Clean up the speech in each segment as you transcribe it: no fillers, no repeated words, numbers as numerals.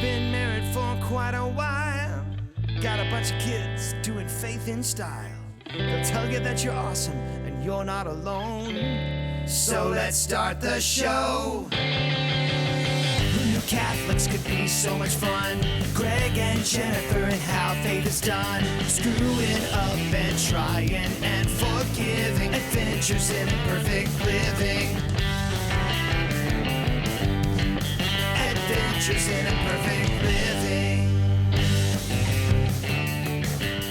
been married for quite a while. Got a bunch of kids doing faith in style. They'll tell you that you're awesome and you're not alone. So let's start the show. Who knew Catholics could be so much fun? Greg and Jennifer and how faith is done. Screwing up and trying and forgiving. Adventures in imperfect living. Adventures in imperfect living.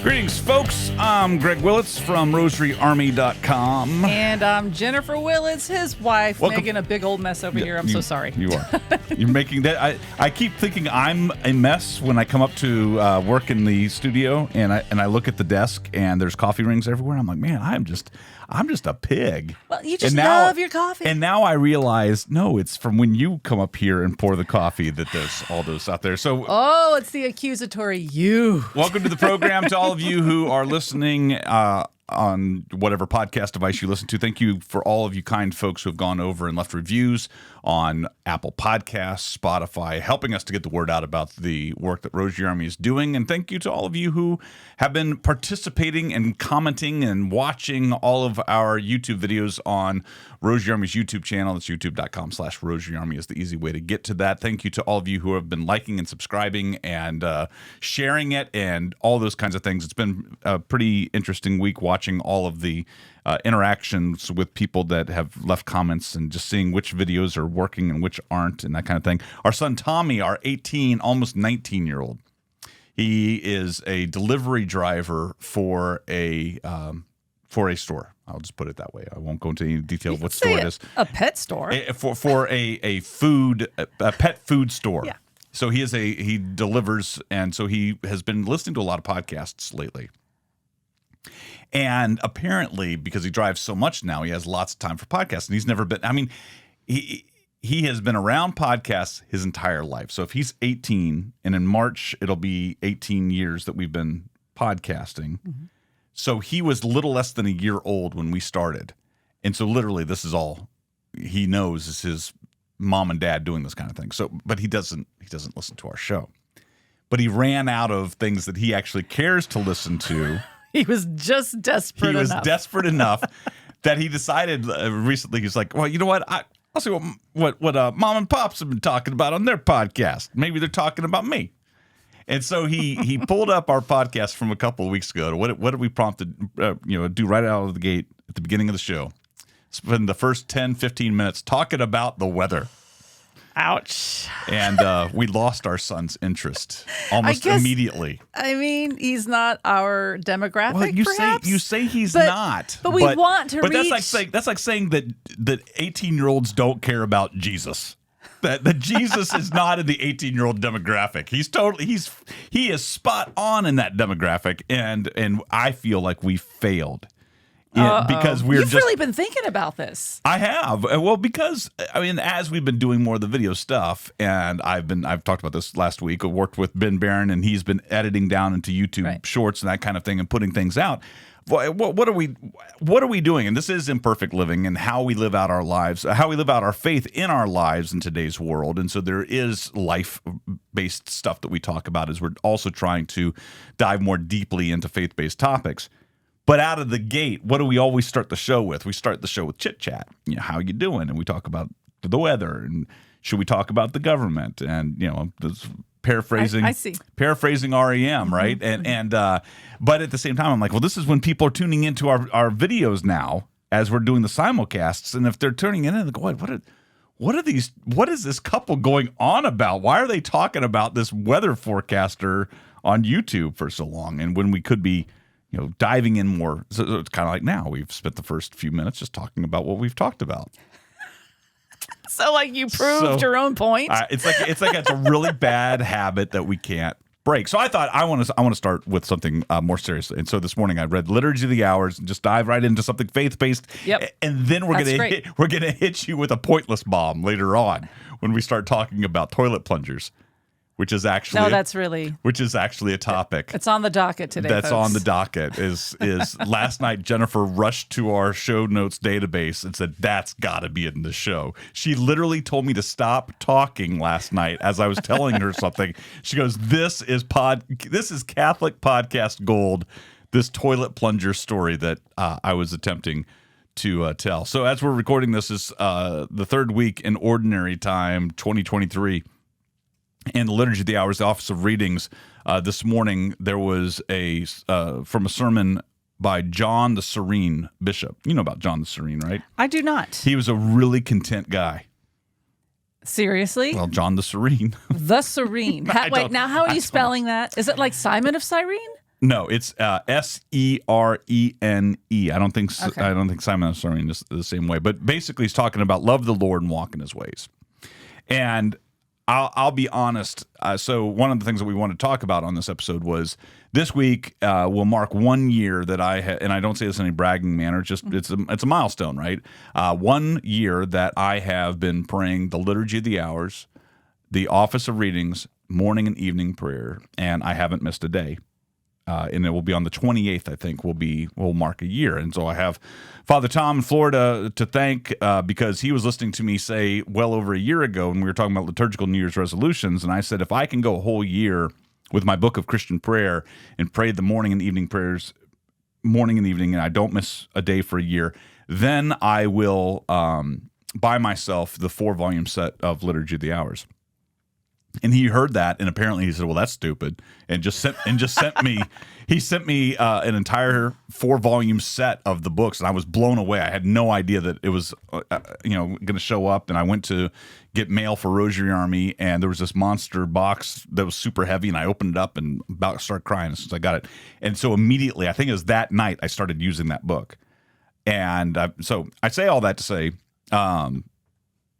Greetings, folks. I'm Greg Willits from RosaryArmy.com. And I'm Jennifer Willits, his wife, Welcome. making a big old mess over here. I'm so sorry. You are. You're making that. I keep thinking I'm a mess when I come up to work in the studio and I look at the desk and there's coffee rings everywhere. I'm like, man, I'm just a pig. Well, you just love your coffee. And now I realize, no, it's from when you come up here and pour the coffee that there's all those out there. So, oh, it's the accusatory you. welcome to the program to all of you who are listening on whatever podcast device you listen to. Thank you for all of you kind folks who have gone over and left reviews on Apple Podcasts, Spotify, helping us to get the word out about the work that Rosary Army is doing. And thank you to all of you who have been participating and commenting and watching all of our YouTube videos on Rosary Army's YouTube channel. It's youtube.com/Rosary Army is the easy way to get to that. Thank you to all of you who have been liking and subscribing and sharing it and all those kinds of things. It's been a pretty interesting week watching all of the interactions with people that have left comments and just seeing which videos are working and which aren't and that kind of thing. Our son Tommy, our 18, almost 19-year-old, he is a delivery driver for a store. I'll just put it that way. I won't go into any detail of what store it is. A pet store. For a pet food store. Yeah. So he delivers, and so he has been listening to a lot of podcasts lately. And apparently, because he drives so much now, he has lots of time for podcasts. And he's never been, he has been around podcasts his entire life. So if he's 18, and in March, it'll be 18 years that we've been podcasting. Mm-hmm. So he was a little less than a year old when we started. And so literally, this is all he knows is his mom and dad doing this kind of thing. So, but he doesn't listen to our show. But he ran out of things that he actually cares to listen to. He was just desperate enough. He was desperate enough that he decided recently, he's like, well, you know what? I'll see what mom and pops have been talking about on their podcast. Maybe they're talking about me. And so he pulled up our podcast from a couple of weeks ago. What did we prompted do right out of the gate at the beginning of the show? Spend the first 10, 15 minutes talking about the weather. Ouch. And we lost our son's interest almost immediately. I mean, he's not our demographic, well, perhaps? you say he's not. But we want to reach. But that's like saying that 18-year-olds don't care about Jesus. That Jesus is not in the 18-year-old demographic. He is spot on in that demographic, and I feel like we failed. Because You've really been thinking about this. I have. Well, because as we've been doing more of the video stuff, and I've talked about this last week. I worked with Ben Barron, and he's been editing down into YouTube shorts and that kind of thing, and putting things out. What are we doing? And this is Imperfect Living, and how we live out our lives, how we live out our faith in our lives in today's world. And so there is life-based stuff that we talk about as we're also trying to dive more deeply into faith-based topics. But out of the gate, what do we always start the show with? We start the show with chit-chat. How you doing? And we talk about the weather. And should we talk about the government? And, this paraphrasing REM, right? Mm-hmm. But at the same time, I'm like, well, this is when people are tuning into our videos now as we're doing the simulcasts. And if they're tuning in and going, what is this couple going on about? Why are they talking about this weather forecaster on YouTube for so long? And when we could be diving in more. So it's kind of like now we've spent the first few minutes just talking about what we've talked about. So like you proved your own point. It's a really bad habit that we can't break. So I thought I want to start with something more serious. And so this morning I read Liturgy of the Hours and just dive right into something faith-based. Yep. And then we're gonna hit you with a pointless bomb later on when we start talking about toilet plungers. which is actually which is actually a topic. It's on the docket today. That's folks. on the docket. Is last night Jennifer rushed to our show notes database and said that's got to be in the show. She literally told me to stop talking last night as I was telling her something. She goes, "This is Catholic podcast gold. This toilet plunger story that I was attempting to tell." So as we're recording this is the third week in Ordinary Time 2023. And the Liturgy of the Hours, the Office of Readings, this morning there was from a sermon by John the Serene, Bishop. You know about John the Serene, right? I do not. He was a really content guy. Seriously? Well, John the Serene. The Serene. Wait, now how are you spelling that? Is it like Simon of Cyrene? No, it's Serene. I don't think Simon of Cyrene is the same way. But basically he's talking about love the Lord and walk in his ways. And I'll be honest. So one of the things that we want to talk about on this episode was this week will mark 1 year that I and I don't say this in any bragging manner. It's a milestone, right? 1 year that I have been praying the Liturgy of the Hours, the Office of Readings, morning and evening prayer, and I haven't missed a day. And it will be on the 28th, I think, will mark a year. And so I have Father Tom in Florida to thank because he was listening to me say well over a year ago when we were talking about liturgical New Year's resolutions. And I said, if I can go a whole year with my book of Christian prayer and pray the morning and evening prayers, morning and evening, and I don't miss a day for a year, then I will buy myself the 4-volume set of Liturgy of the Hours. And he heard that, and apparently he said, "Well, that's stupid," and just sent me. He sent me an entire 4-volume set of the books, and I was blown away. I had no idea that it was, going to show up. And I went to get mail for Rosary Army, and there was this monster box that was super heavy, and I opened it up and about to start crying as soon as I got it. And so immediately, I think it was that night, I started using that book. And so I say all that to say.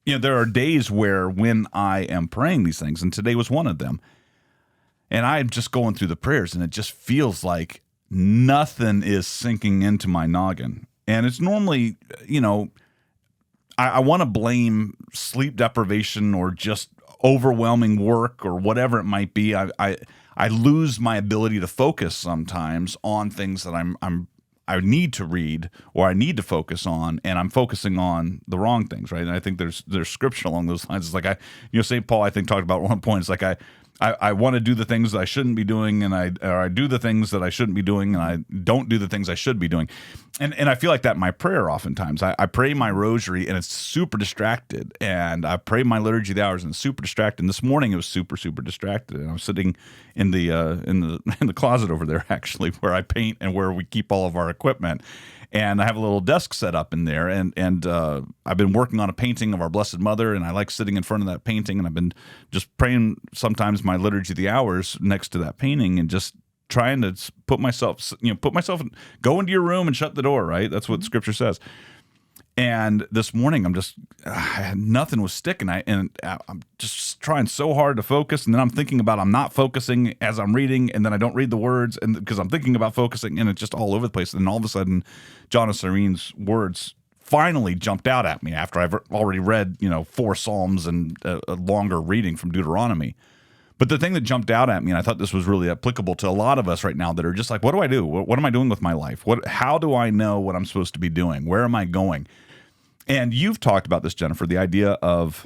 There are days when I am praying these things, and today was one of them. And I'm just going through the prayers, and it just feels like nothing is sinking into my noggin. And it's normally, I want to blame sleep deprivation or just overwhelming work or whatever it might be. I lose my ability to focus sometimes on things that I need to read or I need to focus on, and I'm focusing on the wrong things, right? And I think there's scripture along those lines. It's like St. Paul, I think, talked about at one point. It's like I want to do the things that I shouldn't be doing, and I do the things that I shouldn't be doing, and I don't do the things I should be doing. And I feel like that in my prayer oftentimes. I pray my rosary, and it's super distracted, and I pray my Liturgy of the Hours, and it's super distracted. And this morning it was super, super distracted, and I was sitting in the closet over there, actually, where I paint and where we keep all of our equipment. And I have a little desk set up in there, and I've been working on a painting of our Blessed Mother, and I like sitting in front of that painting, and I've been just praying sometimes my Liturgy of the Hours next to that painting, and just trying to put myself, go into your room and shut the door, right? That's what Scripture says. And this morning, nothing was sticking. I'm just trying so hard to focus, and then I'm thinking about I'm not focusing as I'm reading, and then I don't read the words, and because I'm thinking about focusing, and it's just all over the place. And then all of a sudden, John of Serene's words finally jumped out at me after I've already read 4 Psalms and a longer reading from Deuteronomy. But the thing that jumped out at me, and I thought this was really applicable to a lot of us right now that are just like, what do I do? What am I doing with my life? How do I know what I'm supposed to be doing? Where am I going? And you've talked about this, Jennifer, the idea of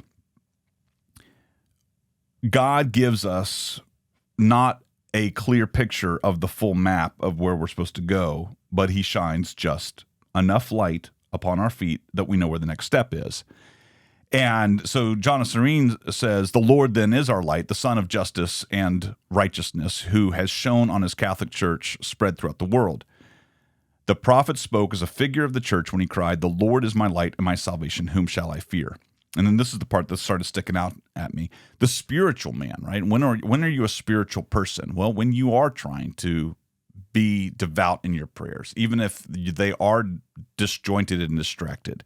God gives us not a clear picture of the full map of where we're supposed to go, but he shines just enough light upon our feet that we know where the next step is. And so John of Serene says, "The Lord then is our light, the Son of justice and righteousness, who has shone on his Catholic Church spread throughout the world. The prophet spoke as a figure of the church when he cried, 'The Lord is my light and my salvation, whom shall I fear?'" And then this is the part that started sticking out at me. The spiritual man, right? When are you a spiritual person? Well, when you are trying to be devout in your prayers, even if they are disjointed and distracted.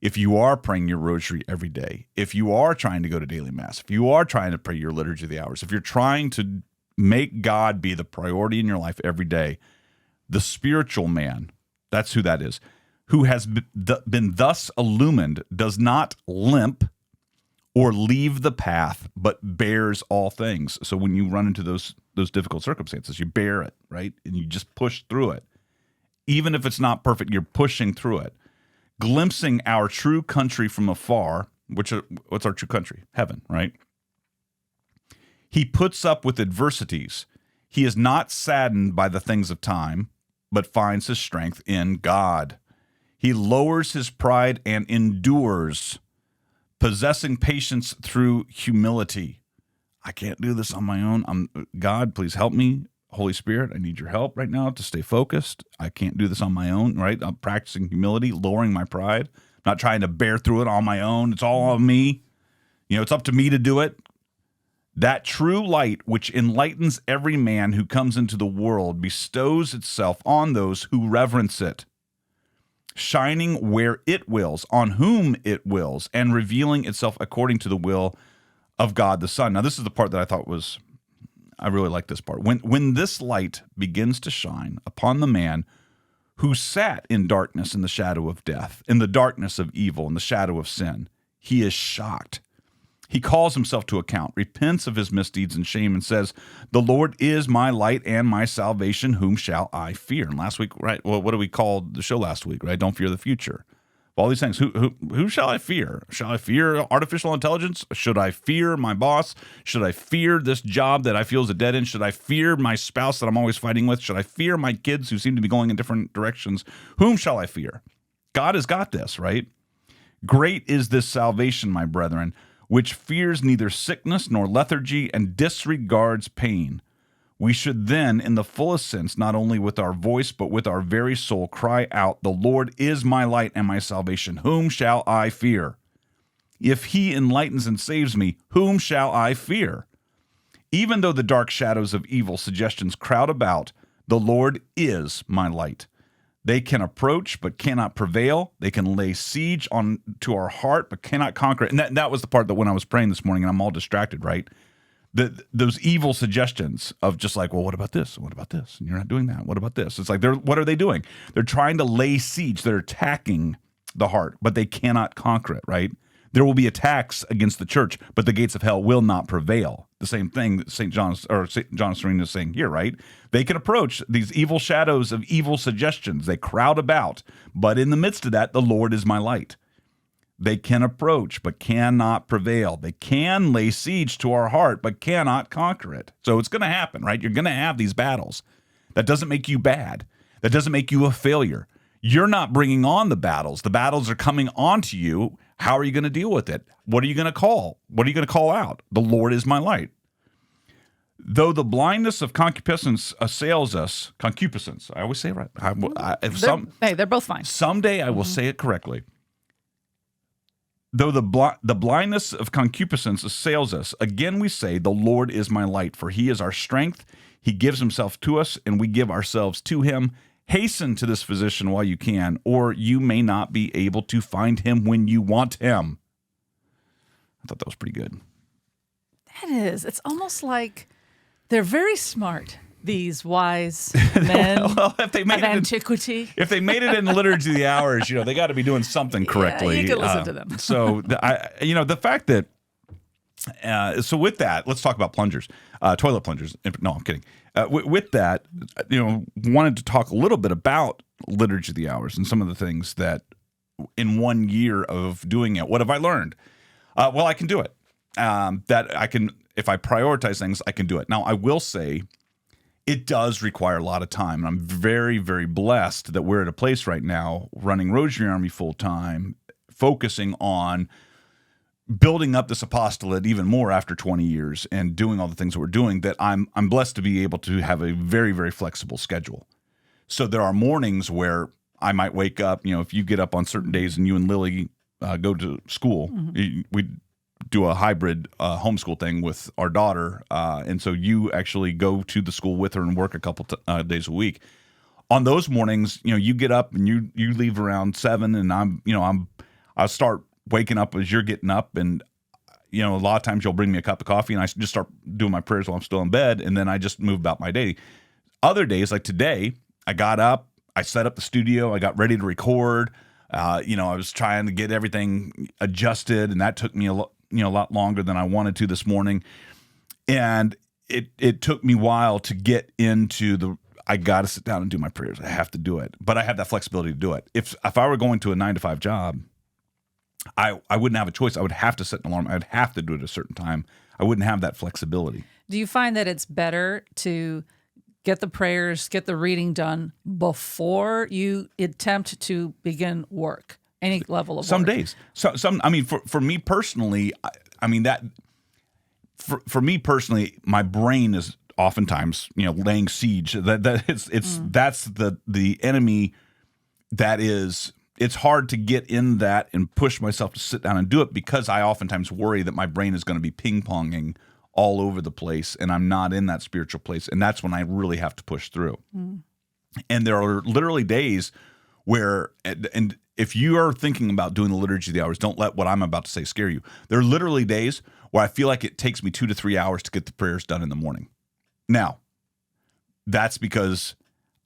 If you are praying your rosary every day, if you are trying to go to daily mass, if you are trying to pray your Liturgy of the Hours, if you're trying to make God be the priority in your life every day, the spiritual man, that's who that is, who has been thus illumined, does not limp or leave the path, but bears all things. So when you run into those difficult circumstances, you bear it, right? And you just push through it. Even if it's not perfect, you're pushing through it. Glimpsing our true country from afar, what's our true country? Heaven, right? He puts up with adversities. He is not saddened by the things of time, but finds his strength in God. He lowers his pride and endures, possessing patience through humility. I can't do this on my own. God, please help me. Holy Spirit, I need your help right now to stay focused. I can't do this on my own, right? I'm practicing humility, lowering my pride, not trying to bear through it on my own. It's all on me. It's up to me to do it. That true light which enlightens every man who comes into the world bestows itself on those who reverence it, shining where it wills, on whom it wills, and revealing itself according to the will of God the Son. Now, this is the part that I thought I really like this part. When this light begins to shine upon the man who sat in darkness in the shadow of death, in the darkness of evil, in the shadow of sin, he is shocked. He calls himself to account, repents of his misdeeds and shame, and says, "The Lord is my light and my salvation. Whom shall I fear?" And last week, right? Well, what do we call the show last week? Right? Don't fear the future. All these things. Who shall I fear? Shall I fear artificial intelligence? Should I fear my boss? Should I fear this job that I feel is a dead end? Should I fear my spouse that I'm always fighting with? Should I fear my kids who seem to be going in different directions? Whom shall I fear? God has got this, right? Great is this salvation, my brethren, which fears neither sickness nor lethargy and disregards pain. We should then, in the fullest sense, not only with our voice, but with our very soul, cry out, "The Lord is my light and my salvation. Whom shall I fear? If he enlightens and saves me, whom shall I fear?" Even though the dark shadows of evil suggestions crowd about, the Lord is my light. They can approach, but cannot prevail. They can lay siege to our heart, but cannot conquer it. And that was the part that when I was praying this morning, and I'm all distracted, right? Those evil suggestions of just like, well, what about this? What about this? And you're not doing that. What about this? It's like, what are they doing? They're trying to lay siege. They're attacking the heart, but they cannot conquer it, right? There will be attacks against the church, but the gates of hell will not prevail. The same thing that St. John of Serena is saying here, right? They can approach these evil shadows of evil suggestions. They crowd about, but in the midst of that, the Lord is my light. They can approach, but cannot prevail. They can lay siege to our heart, but cannot conquer it. So it's going to happen, right? You're going to have these battles. That doesn't make you bad. That doesn't make you a failure. You're not bringing on the battles. The battles are coming onto you. How are you going to deal with it? What are you going to call? What are you going to call out? The Lord is my light. Though the blindness of concupiscence assails us, concupiscence, I always say it right. They're both fine. Someday I will say it correctly. Though the blindness of concupiscence assails us, again we say, the Lord is my light, for he is our strength. He gives himself to us, and we give ourselves to him. Hasten to this physician while you can, or you may not be able to find him when you want him. I thought that was pretty good. That is. It's almost like they're very smart, these wise men if they made of antiquity. If they made it in Liturgy of the Hours, they got to be doing something correctly. Yeah, you can listen to them. So, the fact that, so with that, let's talk about plungers, toilet plungers. No, I'm kidding. With that, wanted to talk a little bit about Liturgy of the Hours and some of the things that in 1 year of doing it, what have I learned? Well, I can do it. That I can, if I prioritize things, I can do it. Now, I will say it does require a lot of time. And I'm very, very blessed that we're at a place right now running Rosary Army full time, focusing on building up this apostolate even more after 20 years and doing all the things that we're doing, that I'm blessed to be able to have a very, very flexible schedule. So there are mornings where I might wake up, if you get up on certain days and you and Lily go to school, we do a hybrid homeschool thing with our daughter. And so you actually go to the school with her and work a couple days a week. On those mornings, you get up and you leave around 7 and I'll start waking up as you're getting up, and a lot of times you'll bring me a cup of coffee and I just start doing my prayers while I'm still in bed, and then I just move about my day. Other days, like today, I got up, I set up the studio, I got ready to record. I was trying to get everything adjusted, and that took me a lot longer than I wanted to this morning. And it took me a while to get into I got to sit down and do my prayers. I have to do it. But I have that flexibility to do it. If I were going to a 9-to-5 job, I wouldn't have a choice. I would have to set an alarm. I'd have to do it at a certain time. I wouldn't have that flexibility. Do you find that it's better to get the prayers, get the reading done before you attempt to begin work, any level of some work? Days. Some. I mean, for me personally, I mean that. For me personally, my brain is oftentimes laying siege. That's the enemy. That is. It's hard to get in that and push myself to sit down and do it because I oftentimes worry that my brain is going to be ping-ponging all over the place and I'm not in that spiritual place. And that's when I really have to push through. And there are literally days where, and if you are thinking about doing the Liturgy of the Hours, don't let what I'm about to say scare you. There are literally days where I feel like it takes me 2 to 3 hours to get the prayers done in the morning. Now, that's because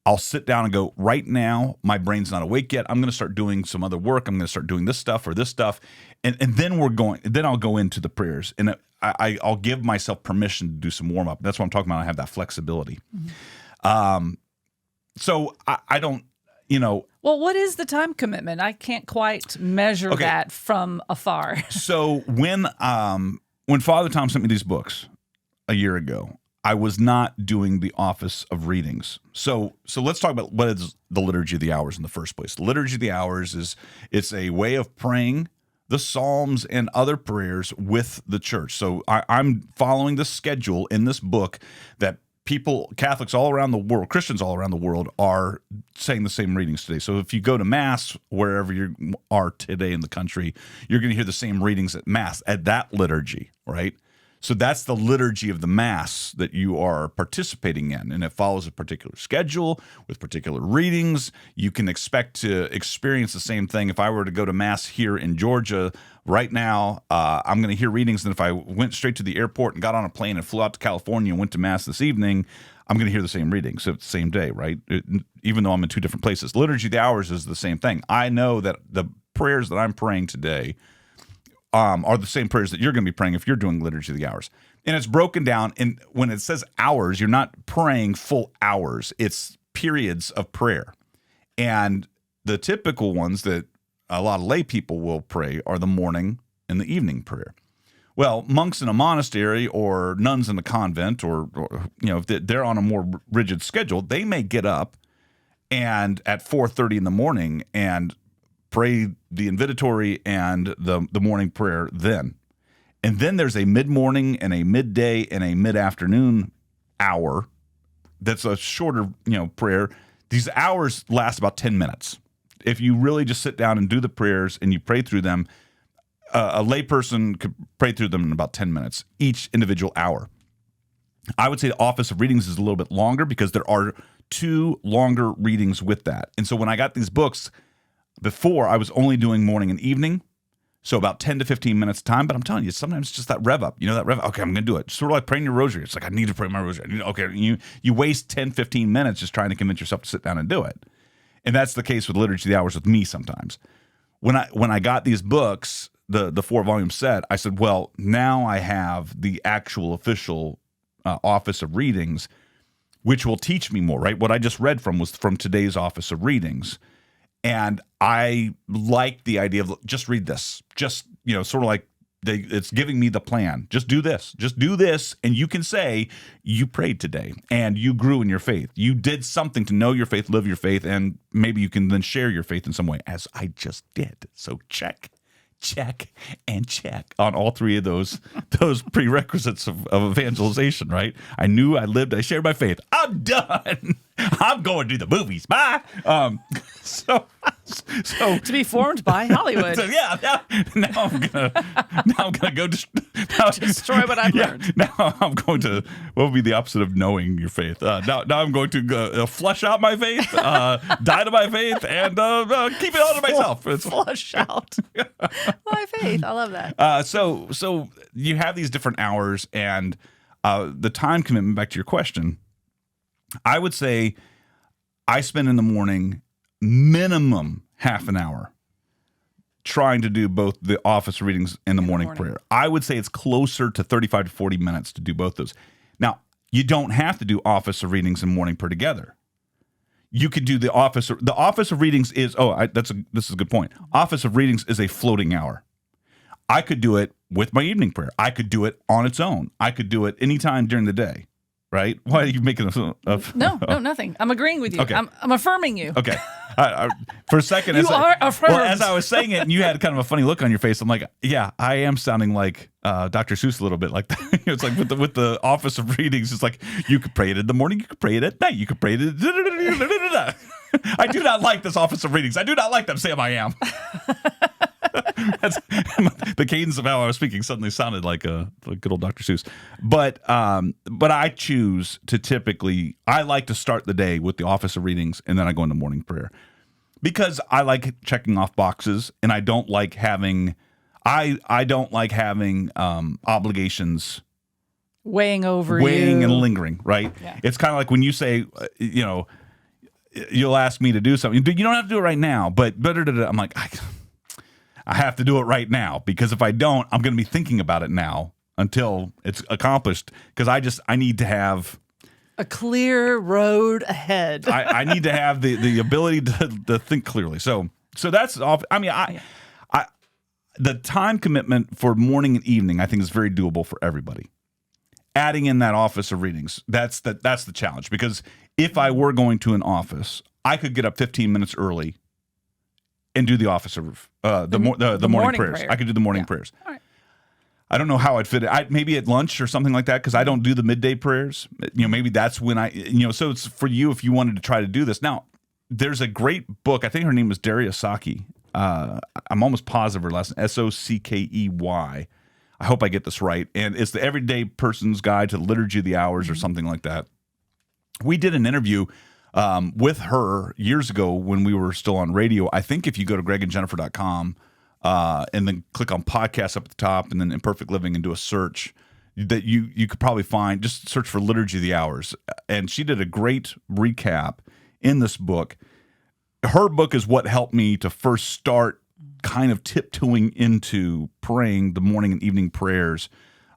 I'll sit down and go, right now, my brain's not awake yet. I'm going to start doing some other work. I'm going to start doing this stuff or this stuff. And then I'll go into the prayers. And I'll give myself permission to do some warm up. That's what I'm talking about. I have that flexibility. So I don't, Well, what is the time commitment? I can't quite measure that from afar. So when Father Tom sent me these books a year ago, I was not doing the office of readings. So let's talk about what is the Liturgy of the Hours in the first place. The Liturgy of the Hours it's a way of praying the Psalms and other prayers with the church. So I'm following the schedule in this book that Catholics all around the world, Christians all around the world are saying the same readings today. So if you go to Mass, wherever you are today in the country, you're going to hear the same readings at Mass, at that liturgy, right? So that's the liturgy of the Mass that you are participating in, and it follows a particular schedule with particular readings. You can expect to experience the same thing. If I were to go to Mass here in Georgia right now, I'm going to hear readings, and if I went straight to the airport and got on a plane and flew out to California and went to Mass this evening, I'm going to hear the same readings. So it's the same day, right? Even though I'm in two different places. Liturgy of the Hours is the same thing. I know that the prayers that I'm praying today are the same prayers that you're going to be praying if you're doing Liturgy of the Hours. And it's broken down, and when it says hours, you're not praying full hours. It's periods of prayer. And the typical ones that a lot of lay people will pray are the morning and the evening prayer. Well, monks in a monastery or nuns in a convent or if they're on a more rigid schedule, they may get up and at 4:30 in the morning and pray the invitatory and the morning prayer then. And then there's a mid-morning and a midday and a mid-afternoon hour that's a shorter, prayer. These hours last about 10 minutes. If you really just sit down and do the prayers and you pray through them, a layperson could pray through them in about 10 minutes, each individual hour. I would say the Office of Readings is a little bit longer because there are 2 longer readings with that. And so when I got these books, before, I was only doing morning and evening, so about 10 to 15 minutes time. But I'm telling you, sometimes it's just that rev up. That rev up. Okay, I'm going to do it. Sort of like praying your rosary. It's like, I need to pray my rosary. You waste 10, 15 minutes just trying to convince yourself to sit down and do it. And that's the case with Liturgy of the Hours with me sometimes. When I got these books, the 4-volume set, I said, well, now I have the actual official Office of Readings, which will teach me more, right? What I just read was from today's Office of Readings. And I like the idea of just read this, just, sort of like it's giving me the plan. Just do this, and you can say you prayed today and you grew in your faith. You did something to know your faith, live your faith, and maybe you can then share your faith in some way, as I just did. So check, and check on all 3 of those prerequisites of evangelization, right? I knew, I lived, I shared my faith. I'm done. I'm going to the movies. Bye. So to be formed by Hollywood. So now I'm gonna go destroy what I've learned. Now I'm going to, what would be the opposite of knowing your faith? Now I'm going to flush out my faith, die to my faith, and keep it all to myself. Flush out my faith. I love that. So you have these different hours, and the time commitment. Back to your question, I would say I spend in the morning minimum half an hour trying to do both the office readings and the morning prayer. I would say it's closer to 35 to 40 minutes to do both those. Now, you don't have to do office of readings and morning prayer together. You could do the office of readings is this is a good point. Office of readings is a floating hour. I could do it with my evening prayer. I could do it on its own. I could do it anytime during the day. Right? Why are you making No, nothing. I'm agreeing with you. Okay. I'm affirming you. Okay. For a second, You are affirmed. Well, as I was saying it, and you had kind of a funny look on your face. I'm like, yeah, I am sounding like Dr. Seuss a little bit like that. It's like with the office of readings. It's like you could pray it in the morning, you could pray it at night, you could pray it. I do not like this office of readings. I do not like them, Sam. I am. The cadence of how I was speaking suddenly sounded like good old Dr. Seuss. But I choose to typically, I like to start the day with the office of readings, and then I go into morning prayer. Because I like checking off boxes, and I don't like having obligations weighing and lingering, right? Yeah. It's kind of like when you say, you'll ask me to do something. You don't have to do it right now, but I'm like, I have to do it right now, because if I don't, I'm going to be thinking about it now until it's accomplished, because I need to have a clear road ahead. I need to have the ability to think clearly. So that's off. I mean, the time commitment for morning and evening, I think, is very doable for everybody. Adding in that office of readings, that's the challenge, because if I were going to an office, I could get up 15 minutes early and do the office of the morning prayers. Prayer. I could do the morning prayers. All right. I don't know how I'd fit it. Maybe at lunch or something like that, because I don't do the midday prayers. Maybe that's when so it's for you if you wanted to try to do this. Now, there's a great book. I think her name is Daria Saki. I'm almost positive her last name, Sockey. I hope I get this right. And it's the Everyday Person's Guide to the Liturgy of the Hours or something like that. We did an interview with her years ago when we were still on radio. I think if you go to gregandjennifer.com and then click on podcasts up at the top and then Imperfect Living and do a search, that you could probably find, just search for Liturgy of the Hours. And she did a great recap in this book. Her book is what helped me to first start kind of tiptoeing into praying the morning and evening prayers.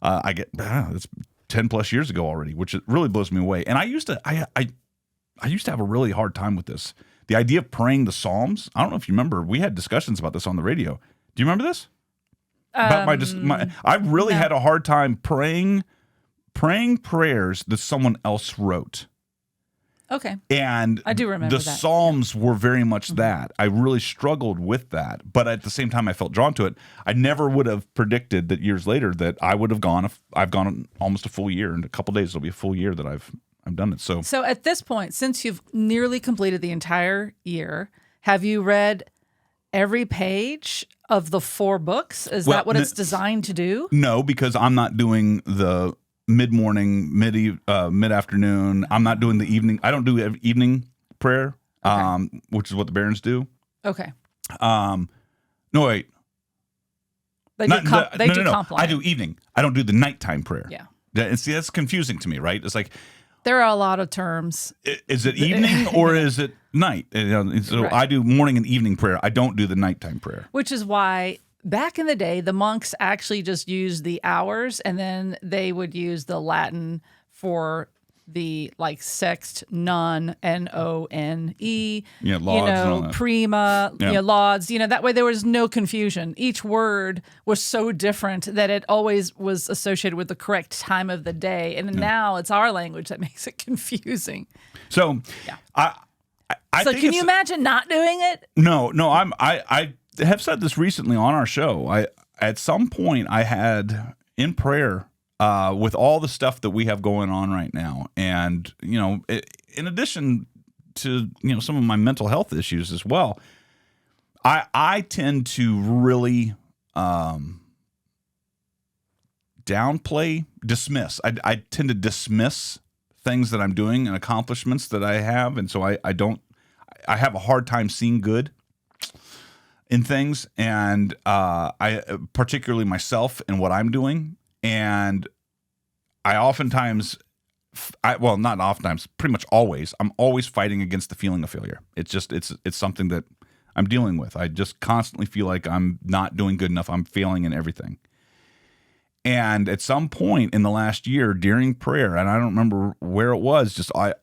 It's 10 plus years ago already, which it really blows me away. And I used to have a really hard time with this. The idea of praying the Psalms. I don't know if you remember, we had discussions about this on the radio. Do you remember this? About I really had a hard time praying prayers that someone else wrote. Okay. And I do remember the that. Psalms were very much that. I really struggled with that. But at the same time, I felt drawn to it. I never would have predicted that years later that I would have gone. I've gone almost a full year. In a couple of days, it'll be a full year that I've done it. So at this point, since you've nearly completed the entire year, have you read every page of the 4 books? Is that what it's designed to do? No, because I'm not doing the mid-morning, mid-afternoon. I'm not doing the evening. I don't do evening prayer, which is what the Barons do. Okay. No, wait. They do complement. I do evening. I don't do the nighttime prayer. Yeah. And see, that's confusing to me, right? It's like, there are a lot of terms. is it evening or is it night? So Right. I do morning and evening prayer. I don't do the nighttime prayer. Which is why back in the day, the monks actually just used the hours, and then they would use the Latin for the sext, none, N-O-N-E, lauds and all that. prima, lauds. That way there was no confusion. Each word was so different that it always was associated with the correct time of the day. And now it's our language that makes it confusing. So, I so think can you imagine not doing it? No. I have said this recently on our show. At some point I had in prayer. With all the stuff that we have going on right now, and in addition to some of my mental health issues as well, I tend to really dismiss. I tend to dismiss things that I'm doing and accomplishments that I have, and so I have a hard time seeing good in things, and I particularly myself and what I'm doing. And I oftentimes, not oftentimes, pretty much always, I'm always fighting against the feeling of failure. It's something that I'm dealing with. I just constantly feel like I'm not doing good enough. I'm failing in everything. And at some point in the last year during prayer, and I don't remember where it was, I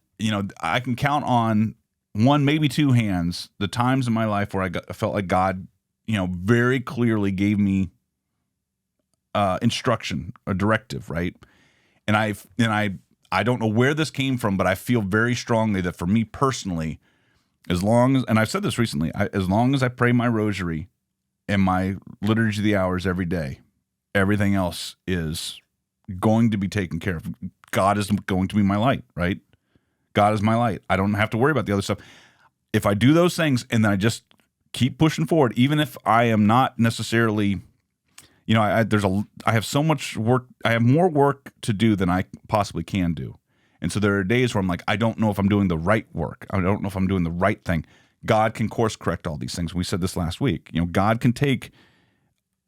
can count on one, maybe two hands, the times in my life where I felt like God, very clearly gave me instruction, a directive, right? And I don't know where this came from, but I feel very strongly that for me personally, and I've said this recently, as long as I pray my Rosary and my Liturgy of the Hours every day, everything else is going to be taken care of. God is going to be my light, right? God is my light. I don't have to worry about the other stuff. If I do those things and then I just keep pushing forward, even if I am not necessarily, I have so much work. I have more work to do than I possibly can do. And so there are days where I'm like, I don't know if I'm doing the right work. I don't know if I'm doing the right thing. God can course correct all these things. We said this last week. God can take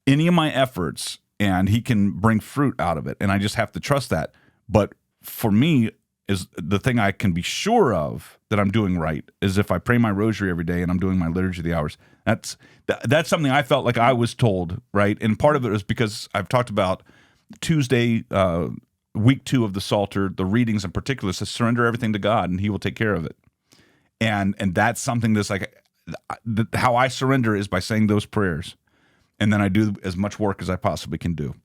any of my efforts and he can bring fruit out of it. And I just have to trust that. But for me, is the thing I can be sure of that I'm doing right is if I pray my Rosary every day and I'm doing my Liturgy of the Hours. That's something I felt like I was told, right? And part of it is because I've talked about Tuesday, week 2 of the Psalter, the readings in particular, says surrender everything to God and he will take care of it. And that's something that's like, how I surrender is by saying those prayers. And then I do as much work as I possibly can do.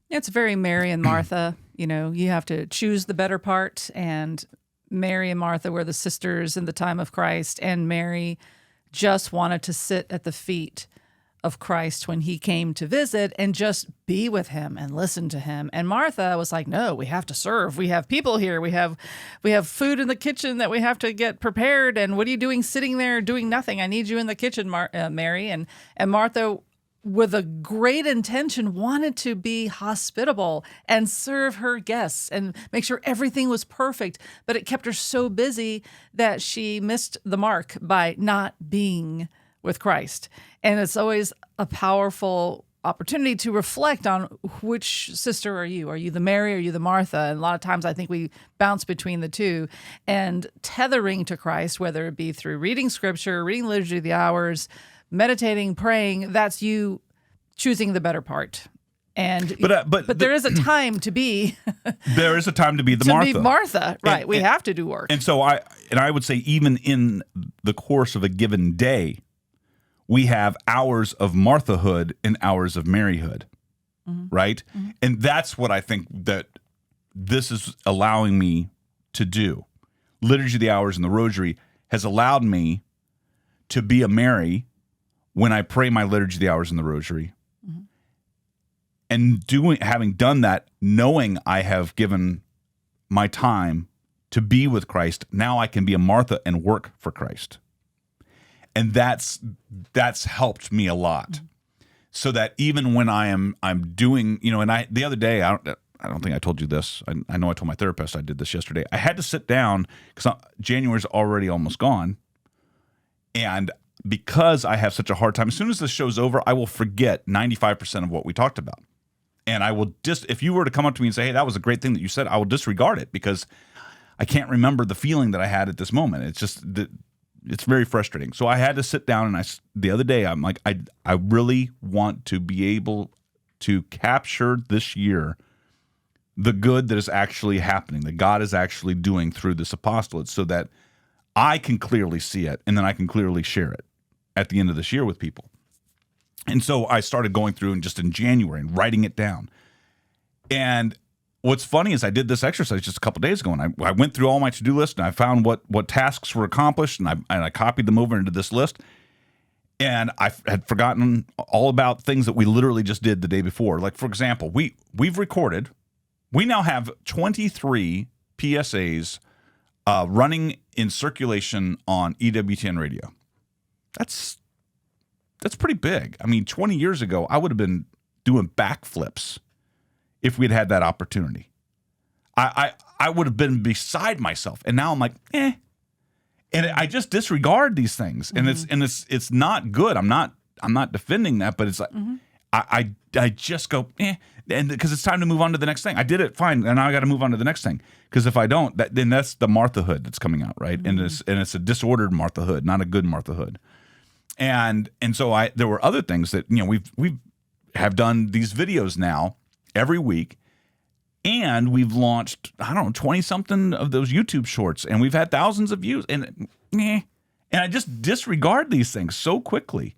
It's very Mary and Martha. You have to choose the better part. And Mary and Martha were the sisters in the time of Christ. And Mary just wanted to sit at the feet of Christ when he came to visit and just be with him and listen to him. And Martha was like, no, we have to serve. We have people here. We have food in the kitchen that we have to get prepared. And what are you doing sitting there doing nothing? I need you in the kitchen, Mary. And Martha, with a great intention, wanted to be hospitable and serve her guests and make sure everything was perfect. But it kept her so busy that she missed the mark by not being with Christ. And it's always a powerful opportunity to reflect on which sister are you? Are you the Mary or are you the Martha? And a lot of times I think we bounce between the two. And tethering to Christ, whether it be through reading scripture, reading Liturgy of the Hours, meditating, praying, that's you choosing the better part. And but there is a time to be there is a time to be the Martha. Be Martha, right? We have to do work. And so I would say even in the course of a given day, we have hours of Marthahood and hours of Maryhood, right? Mm-hmm. And that's what I think that this is allowing me to do. Liturgy of the Hours and the Rosary has allowed me to be a Mary when I pray my Liturgy of the Hours and the Rosary. Mm-hmm. And having done that, knowing I have given my time to be with Christ, now I can be a Martha and work for Christ. And that's helped me a lot. Mm-hmm. So that even when I'm doing, and the other day, I don't think I told you this. I know I told my therapist I did this yesterday. I had to sit down because January's already almost gone. And because I have such a hard time, as soon as this show's over, I will forget 95% of what we talked about. And I will if you were to come up to me and say, hey, that was a great thing that you said, I will disregard it because I can't remember the feeling that I had at this moment. It's just, it's very frustrating. So I had to sit down and the other day, I'm like, I really want to be able to capture this year the good that is actually happening, that God is actually doing through this apostolate so that I can clearly see it and then I can clearly share it at the end of this year with people. And so I started going through and just in January and writing it down. And what's funny is I did this exercise just a couple days ago, and I went through all my to-do list, and I found what tasks were accomplished, and I copied them over into this list. And I had forgotten all about things that we literally just did the day before. Like, for example, we've recorded. We now have 23 PSAs running in circulation on EWTN radio. That's pretty big. I mean, 20 years ago, I would have been doing backflips if we'd had that opportunity. I would have been beside myself. And now I'm like, eh. And I just disregard these things. And it's not good. I'm not defending that, but it's like I just go, eh. And because it's time to move on to the next thing. I did it fine, and now I got to move on to the next thing. Because if I don't, then that's the Marthahood that's coming out, right? And it's a disordered Marthahood, not a good Marthahood. And so there were other things that, we have done these videos now every week, and we've launched, 20 something of those YouTube shorts, and we've had thousands of views, and I just disregard these things so quickly.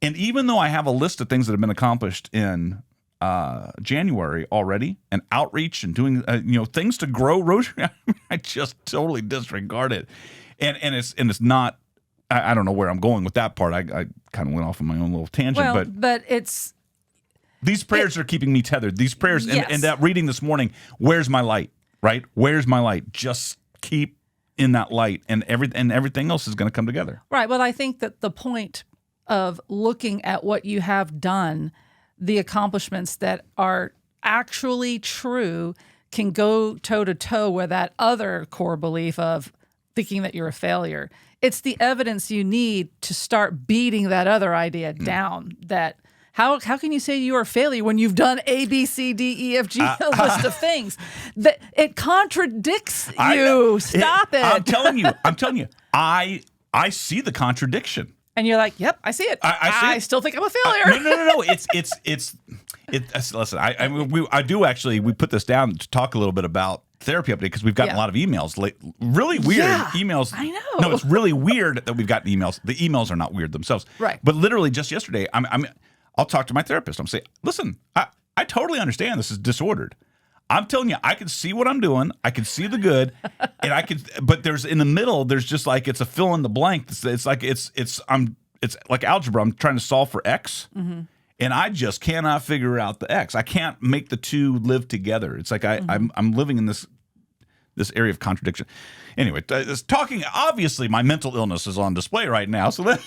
And even though I have a list of things that have been accomplished in January already, and outreach and doing things to grow Rosary, I just totally disregard it. And it's not. I don't know where I'm going with that part. I kind of went off on my own little tangent, but it's these prayers are keeping me tethered. These prayers, yes. and that reading this morning. Where's my light? Right? Where's my light? Just keep in that light, and everything else is going to come together. Right. Well, I think that the point of looking at what you have done, the accomplishments that are actually true, can go toe to toe with that other core belief of thinking that you're a failure. It's the evidence you need to start beating that other idea down. That how can you say you are a failure when you've done A, B, C, D, E, F, G, a list of things? That it contradicts you. Stop it. I'm telling you. I see the contradiction. And you're like, yep, I see it. I still think I'm a failure. No. Listen, I do actually. We put this down to talk a little bit about therapy update because we've gotten a lot of emails. Really weird emails. I know. No, it's really weird that we've gotten emails. The emails are not weird themselves. Right. But literally just yesterday, I'll talk to my therapist. I'm saying, listen, I totally understand this is disordered. I'm telling you, I can see what I'm doing. I can see the good, and but there's in the middle. There's just like it's a fill in the blank. It's like like algebra. I'm trying to solve for x, and I just cannot figure out the x. I can't make the two live together. It's like I'm living in this area of contradiction. Anyway, obviously my mental illness is on display right now. So that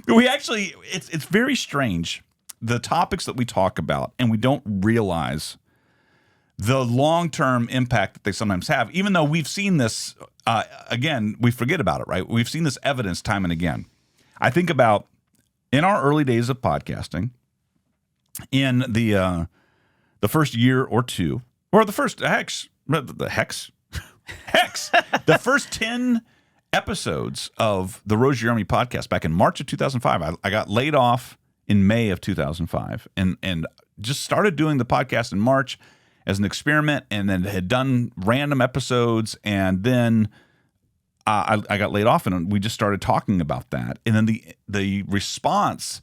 it's very strange. The topics that we talk about, and we don't realize the long-term impact that they sometimes have, even though we've seen this, again, we forget about it, right? We've seen this evidence time and again. I think about in our early days of podcasting, in the first year or two, or the first the first 10 episodes of the Rosary Army podcast back in March of 2005, I got laid off in May of 2005, and just started doing the podcast in March as an experiment, and then had done random episodes, and then I got laid off, and we just started talking about that. And then the response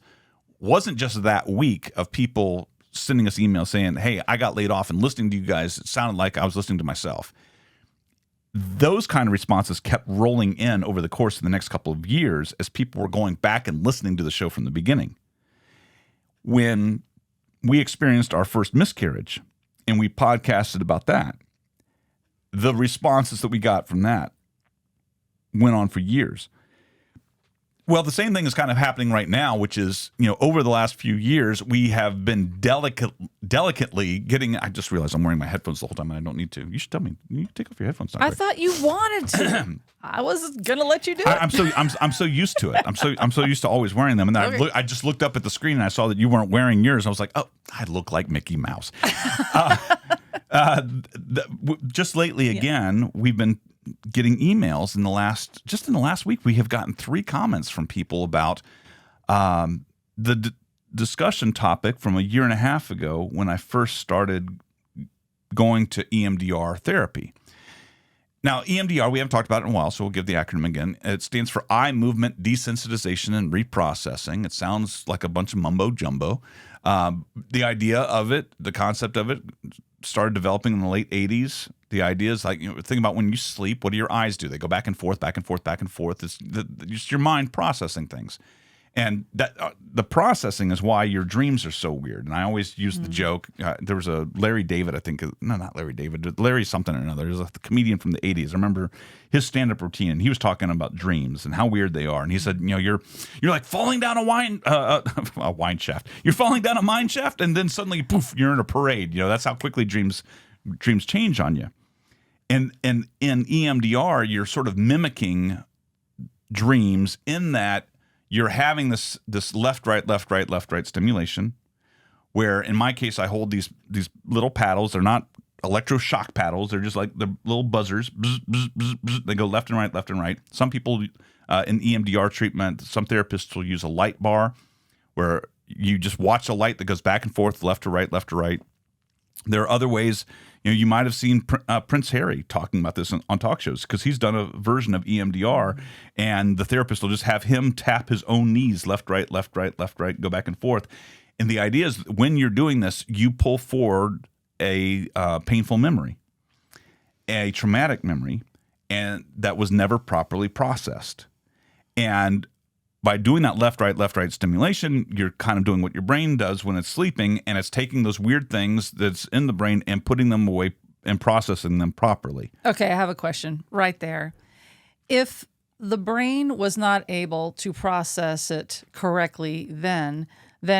wasn't just that week of people sending us emails saying, hey, I got laid off, and listening to you guys, it sounded like I was listening to myself. Those kind of responses kept rolling in over the course of the next couple of years as people were going back and listening to the show from the beginning. When we experienced our first miscarriage and we podcasted about that, the responses that we got from that went on for years. Well, the same thing is kind of happening right now, which is, over the last few years, we have been delicately getting. I just realized I'm wearing my headphones the whole time, and I don't need to. You should tell me. You take off your headphones. I thought you wanted to. I was gonna let you do it. I'm so used to it. I'm so used to always wearing them, and then I just looked up at the screen and I saw that you weren't wearing yours. I was like, oh, I look like Mickey Mouse. Just lately, again, we've been getting emails in the last week. We have gotten 3 comments from people about the discussion topic from a year and a half ago when I first started going to EMDR therapy. Now, EMDR, we haven't talked about it in a while, so we'll give the acronym again. It stands for Eye Movement Desensitization and Reprocessing. It sounds like a bunch of mumbo jumbo. The idea of it, the concept of it, started developing in the late 80s. The idea is like, think about when you sleep, what do your eyes do? They go back and forth, back and forth, back and forth. It's just your mind processing things. And that the processing is why your dreams are so weird. And I always use the joke. There was a Larry David, I think. No, not Larry David. Larry something or another. There's a comedian from the 80s. I remember his stand-up routine. And he was talking about dreams and how weird they are. And he said, you're like falling down a wine shaft. You're falling down a mine shaft, and then suddenly, poof, you're in a parade. That's how quickly dreams change on you. And in EMDR, you're sort of mimicking dreams in that you're having this left, right stimulation, where in my case, I hold these little paddles. They're not electroshock paddles. They're just like the little buzzers. Bzz, bzz, bzz, bzz. They go left and right. Some people in EMDR treatment, some therapists will use a light bar where you just watch a light that goes back and forth, left to right, left to right. There are other ways. You might have seen Prince Harry talking about this on talk shows because he's done a version of EMDR, and the therapist will just have him tap his own knees, left, right, left, right, left, right, go back and forth. And the idea is when you're doing this, you pull forward a painful memory, a traumatic memory, and that was never properly processed. And by doing that left, right stimulation, you're kind of doing what your brain does when it's sleeping, and it's taking those weird things that's in the brain and putting them away and processing them properly. Okay, I have a question right there. If the brain was not able to process it correctly then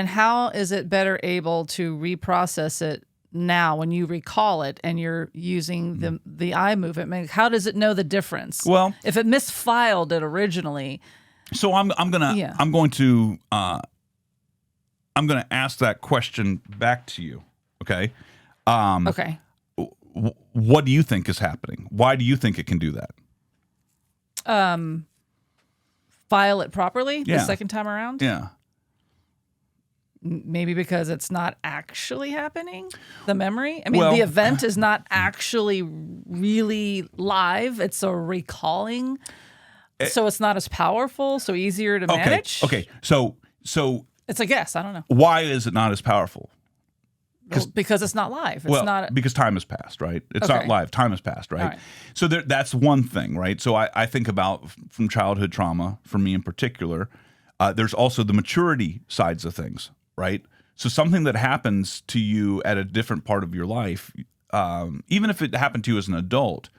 how is it better able to reprocess it now when you recall it and you're using the eye movement? How does it know the difference? Well, if it misfiled it originally. So I'm going to ask that question back to you. Okay. Okay. What do you think is happening? Why do you think it can do that? File it properly Yeah. the second time around? Yeah. Maybe because it's not actually happening, the memory. I mean, Well, the event is not actually really live. It's a recalling. So it's not as powerful, so easier to manage. Okay. So It's a guess. I don't know. why is it not as powerful? Because it's not live. It's not. Because time has passed, right? It's Okay. not live. Time has passed, right? All right. So that's one thing, right? So I think about from childhood trauma, for me in particular, there's also the maturity sides of things, right? So something that happens to you at a different part of your life, even if it happened to you as an adult,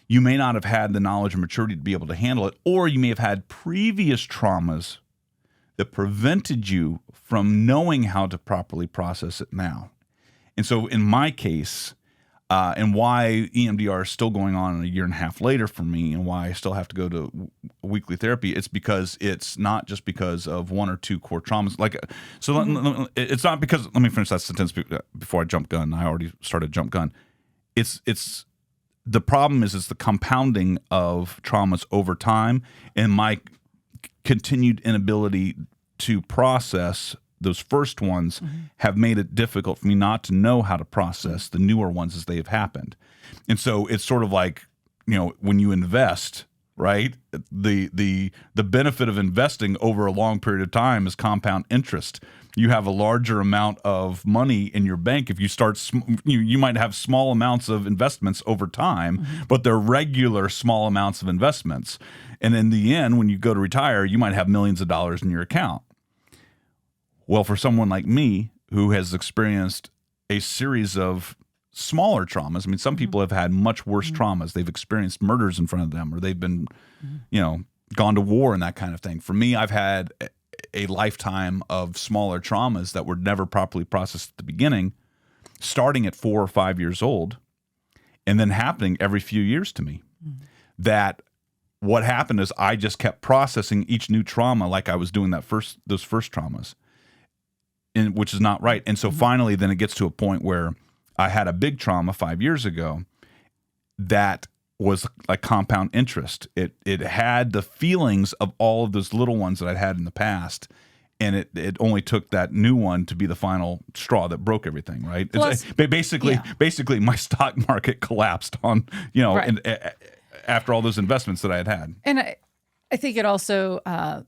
you may not have had the knowledge and maturity to be able to handle it, or you may have had previous traumas that prevented you from knowing how to properly process it now. And so in my case, and why EMDR is still going on a year and a half later for me, and why I still have to go to weekly therapy, it's because it's not just because of one or two core traumas. It's not because, let me finish that sentence before I jump gun. I already started jump gun. It's the problem is the compounding of traumas over time, and my continued inability to process those first ones have made it difficult for me not to know how to process the newer ones as they have happened. And so it's sort of like, when you invest, right? The benefit of investing over a long period of time is compound interest. You have a larger amount of money in your bank if you start. You might have small amounts of investments over time, but they're regular small amounts of investments. And in the end, when you go to retire, you might have millions of dollars in your account. Well, for someone like me who has experienced a series of smaller traumas, I mean, some people have had much worse traumas. They've experienced murders in front of them, or they've been, gone to war and that kind of thing. For me, I've had a lifetime of smaller traumas that were never properly processed at the beginning, starting at 4 or 5 years old, and then happening every few years to me. That what happened is I just kept processing each new trauma like I was doing those first traumas. Which is not right. And so finally, then it gets to a point where I had a big trauma 5 years ago that was like compound interest. It had the feelings of all of those little ones that I'd had in the past, and it only took that new one to be the final straw that broke everything, right? Plus, basically, my stock market collapsed on, Right. and after all those investments that I had had. And I think it also, a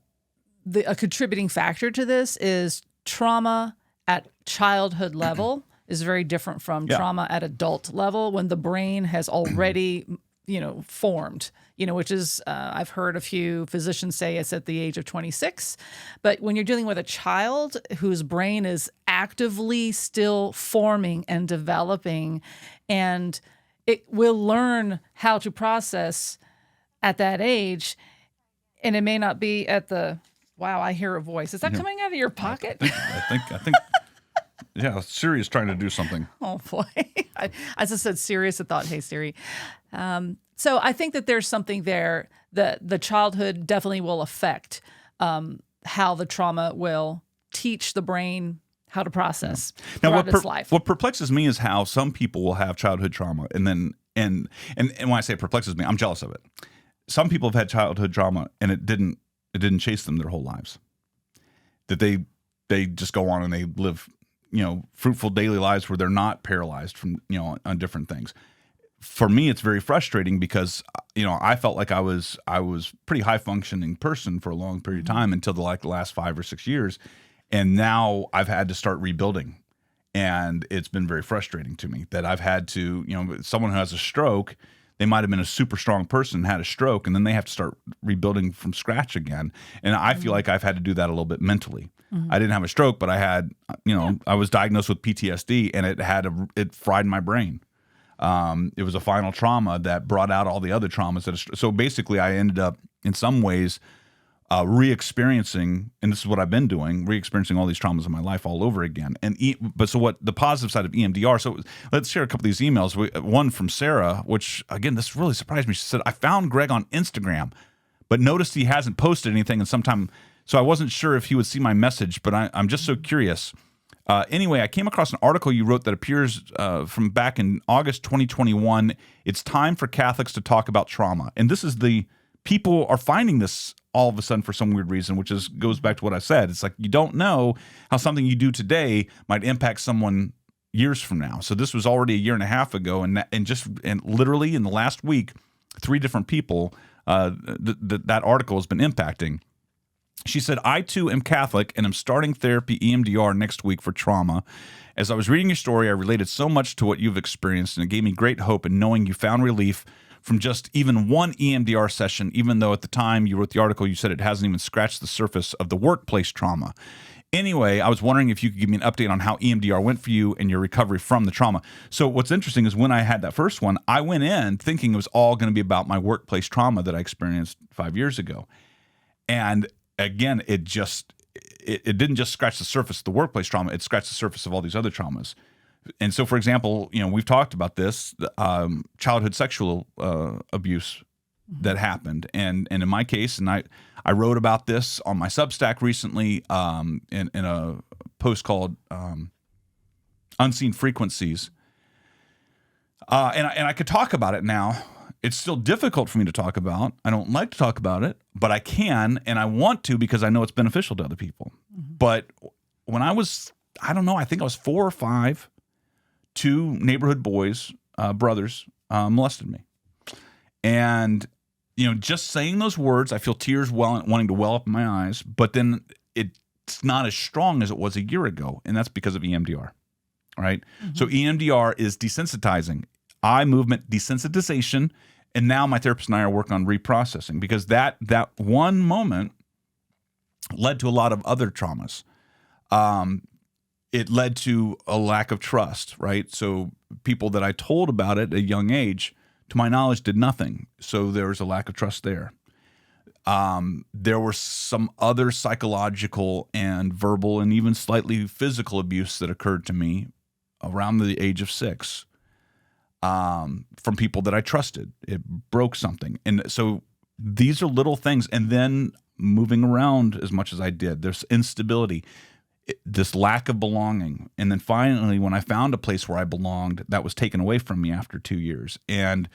contributing factor to this is trauma at childhood level is very different from trauma at adult level when the brain has already, formed, which is, I've heard a few physicians say it's at the age of 26. But when you're dealing with a child whose brain is actively still forming and developing, and it will learn how to process at that age, and it may not be at the wow, I hear a voice. Is that coming out of your pocket? I think. Yeah, Siri is trying to do something. Oh, boy. As I said Sirius, I thought, hey, Siri. So I think that there's something there that the childhood definitely will affect how the trauma will teach the brain how to process throughout its life. What perplexes me is how some people will have childhood trauma, and when I say perplexes me, I'm jealous of it. some people have had childhood trauma and it didn't chase them their whole lives. That they just go on and they live, fruitful daily lives where they're not paralyzed from, on different things. For me, it's very frustrating because, I felt like I was pretty high functioning person for a long period of time until the last 5 or 6 years. And now I've had to start rebuilding. And it's been very frustrating to me that I've had to, someone who has a stroke, they might have been a super strong person, had a stroke, and then they have to start rebuilding from scratch again. And I feel like I've had to do that a little bit mentally. I didn't have a stroke, but I had, I was diagnosed with PTSD, and it fried my brain. It was a final trauma that brought out all the other traumas. So basically, I ended up, in some ways, re-experiencing, and this is what I've been doing, re-experiencing all these traumas in my life all over again. But so what the positive side of EMDR, so let's share a couple of these emails. One from Sarah, which, again, this really surprised me. She said, I found Greg on Instagram, but noticed he hasn't posted anything in some time. So I wasn't sure if he would see my message, but I'm just so curious. Anyway, I came across an article you wrote that appears from back in August 2021. It's time for Catholics to talk about trauma. And this is people are finding this all of a sudden for some weird reason, which goes back to what I said. It's like you don't know how something you do today might impact someone years from now. So this was already a year and a half ago, and literally in the last week, 3 different people that article has been impacting. She said, I too am Catholic and am starting therapy EMDR next week for trauma. As I was reading your story, I related so much to what you've experienced, and it gave me great hope in knowing you found relief from just even one EMDR session, even though at the time you wrote the article, you said it hasn't even scratched the surface of the workplace trauma. Anyway, I was wondering if you could give me an update on how EMDR went for you and your recovery from the trauma. So what's interesting is when I had that first one, I went in thinking it was all going to be about my workplace trauma that I experienced 5 years ago. And again, it didn't just scratch the surface of the workplace trauma, it scratched the surface of all these other traumas. And so, for example, we've talked about this, childhood sexual abuse that happened. And in my case, and I wrote about this on my Substack recently in a post called Unseen Frequencies. And I could talk about it now. It's still difficult for me to talk about. I don't like to talk about it, but I can, and I want to because I know it's beneficial to other people. But when I was, I think I was 4 or 5, 2 neighborhood boys, brothers, molested me. And, just saying those words, I feel tears wanting to well up in my eyes, but then it's not as strong as it was a year ago, and that's because of EMDR, right? So EMDR is desensitizing, eye movement desensitization, and now my therapist and I are working on reprocessing because that one moment led to a lot of other traumas. It led to a lack of trust, right? So people that I told about it at a young age, to my knowledge, did nothing. So there was a lack of trust there. There were some other psychological and verbal and even slightly physical abuse that occurred to me around the age of 6 from people that I trusted. It broke something. And so these are little things. And then moving around as much as I did, there's instability. This lack of belonging. And then finally, when I found a place where I belonged, that was taken away from me after 2 years. And,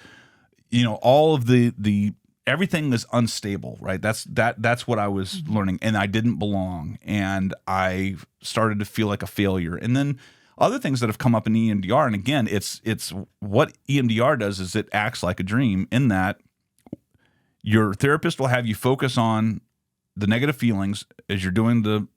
all of the everything is unstable, right? That's what I was learning. And I didn't belong. And I started to feel like a failure. And then other things that have come up in EMDR, and again, it's what EMDR does is it acts like a dream in that your therapist will have you focus on the negative feelings as you're doing the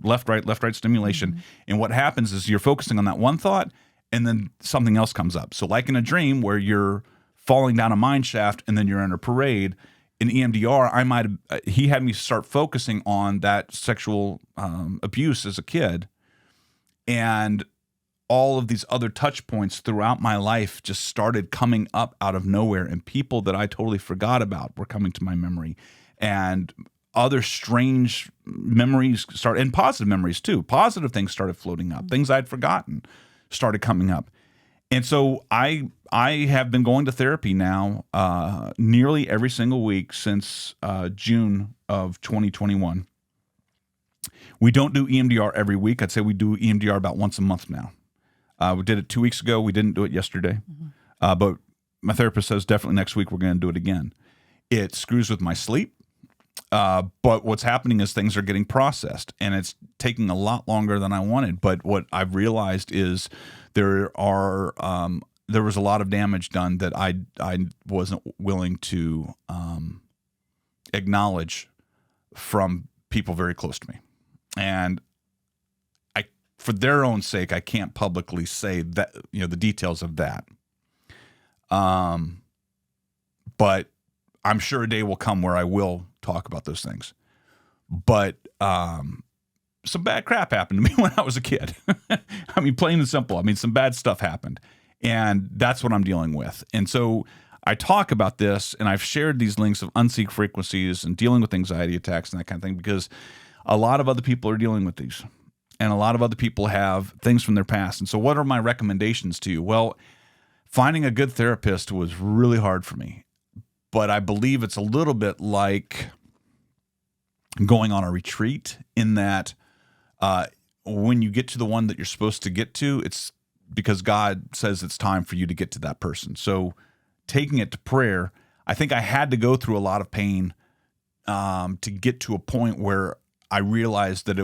left right stimulation. And what happens is you're focusing on that one thought and then something else comes up. So like in a dream where you're falling down a mine shaft and then you're in a parade, in EMDR, he had me start focusing on that sexual abuse as a kid. And all of these other touch points throughout my life just started coming up out of nowhere. And people that I totally forgot about were coming to my memory. And other strange memories and positive memories too. Positive things started floating up. Things I'd forgotten started coming up. And so I have been going to therapy now nearly every single week since June of 2021. We don't do EMDR every week. I'd say we do EMDR about once a month now. We did it 2 weeks ago. We didn't do it yesterday. But my therapist says definitely next week we're going to do it again. It screws with my sleep. But what's happening is things are getting processed, and it's taking a lot longer than I wanted. But what I've realized is there was a lot of damage done that I wasn't willing to acknowledge from people very close to me, and for their own sake, I can't publicly say that, the details of that. But I'm sure a day will come where I will talk about those things. But some bad crap happened to me when I was a kid. I mean, plain and simple. I mean, some bad stuff happened, and that's what I'm dealing with. And so I talk about this, and I've shared these links of unseek frequencies and dealing with anxiety attacks and that kind of thing, because a lot of other people are dealing with these. And a lot of other people have things from their past. And so what are my recommendations to you? Well, finding a good therapist was really hard for me. But I believe it's a little bit like going on a retreat, in that when you get to the one that you're supposed to get to, it's because God says it's time for you to get to that person. So taking it to prayer, I think I had to go through a lot of pain to get to a point where I realized that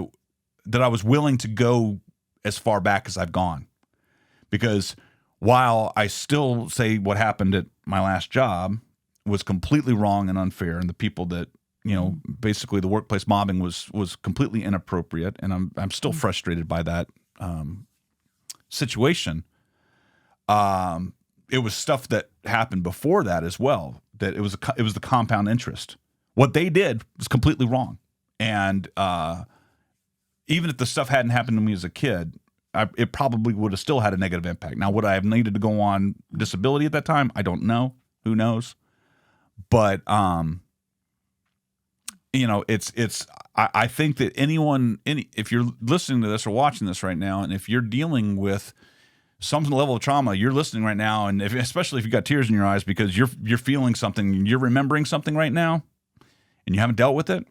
I was willing to go as far back as I've gone. Because while I still say what happened at my last job was completely wrong and unfair, and the people that, basically the workplace mobbing was completely inappropriate, and I'm still frustrated by that situation. It was stuff that happened before that as well, that it was the compound interest. What they did was completely wrong. And even if the stuff hadn't happened to me as a kid, it probably would have still had a negative impact. Now, would I have needed to go on disability at that time? I don't know. Who knows? But, I think that if you're listening to this or watching this right now, and if you're dealing with some level of trauma, you're listening right now, and especially if you've got tears in your eyes because you're feeling something, you're remembering something right now, and you haven't dealt with it.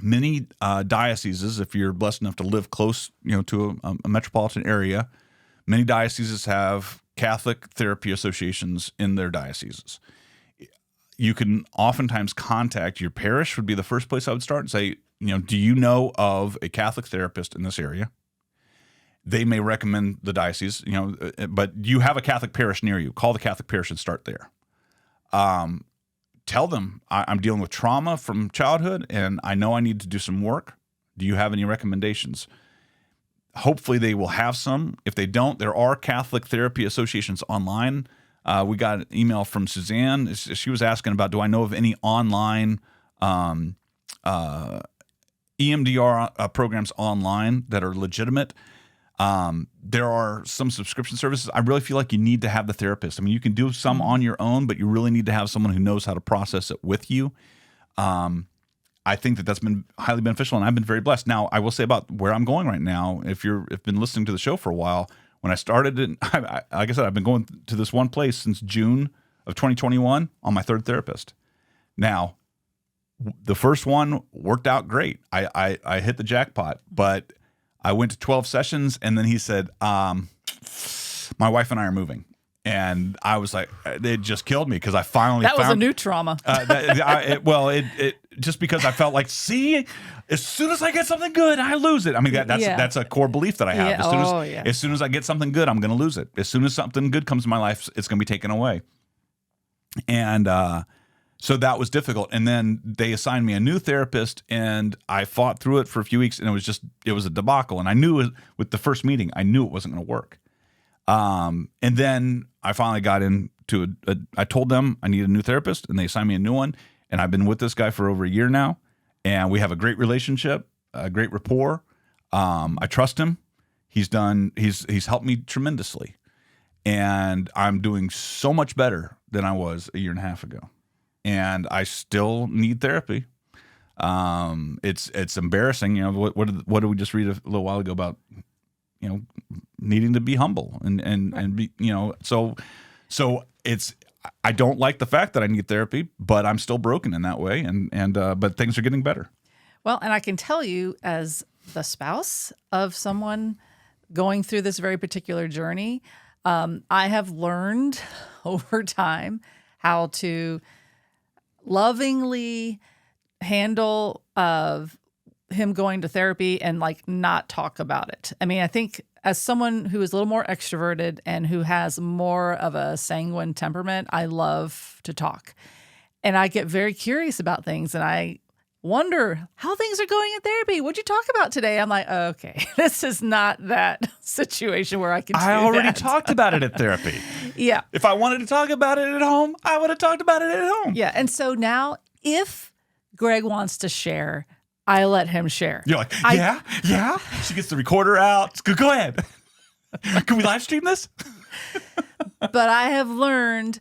Many dioceses, if you're blessed enough to live close, to a metropolitan area, many dioceses have Catholic therapy associations in their dioceses. You can oftentimes contact your parish, would be the first place I would start, and say, do you know of a Catholic therapist in this area? They may recommend the diocese, but you have a Catholic parish near you. Call the Catholic parish and start there. Tell them, I'm dealing with trauma from childhood, and I know I need to do some work. Do you have any recommendations? Hopefully they will have some. If they don't, there are Catholic therapy associations online. We got an email from Suzanne. She was asking about, do I know of any online EMDR programs online that are legitimate? There are some subscription services. I really feel like you need to have the therapist. I mean, you can do some on your own, but you really need to have someone who knows how to process it with you. I think that's been highly beneficial, and I've been very blessed. Now, I will say about where I'm going right now, if you've been listening to the show for a while, when I started, like I said, I've been going to this one place since June of 2021 on my third therapist. Now, the first one worked out great. I hit the jackpot, but I went to 12 sessions, and then he said, my wife and I are moving. And I was like, it just killed me because I finally found... That was a new trauma. Just because I felt like, see, as soon as I get something good, I lose it. I mean, that's a core belief that I have. Yeah. As soon as I get something good, I'm going to lose it. As soon as something good comes in my life, it's going to be taken away. And so that was difficult. And then they assigned me a new therapist, and I fought through it for a few weeks, and it was a debacle. And I knew with the first meeting, I knew it wasn't going to work. And then I finally got into I told them I need a new therapist, and they assigned me a new one. And I've been with this guy for over a year now, and we have a great relationship, a great rapport. I trust him. He's helped me tremendously, and I'm doing so much better than I was a year and a half ago. And I still need therapy. It's embarrassing. What did we just read a little while ago about, needing to be humble and be, so it's, I don't like the fact that I need therapy, but I'm still broken in that way. But things are getting better. Well, and I can tell you, as the spouse of someone going through this very particular journey, I have learned over time how to lovingly handle of him going to therapy and like not talk about it. I mean, I think as someone who is a little more extroverted and who has more of a sanguine temperament, I love to talk. And I get very curious about things, and I wonder how things are going in therapy. What'd you talk about today? I'm like, okay, this is not that situation where I can do I already that. talked about it at therapy. Yeah. If I wanted to talk about it at home, I would have talked about it at home. Yeah. And so now if Greg wants to share, I let him share. You're like, yeah. She gets the recorder out. Go ahead. Can we live stream this? But I have learned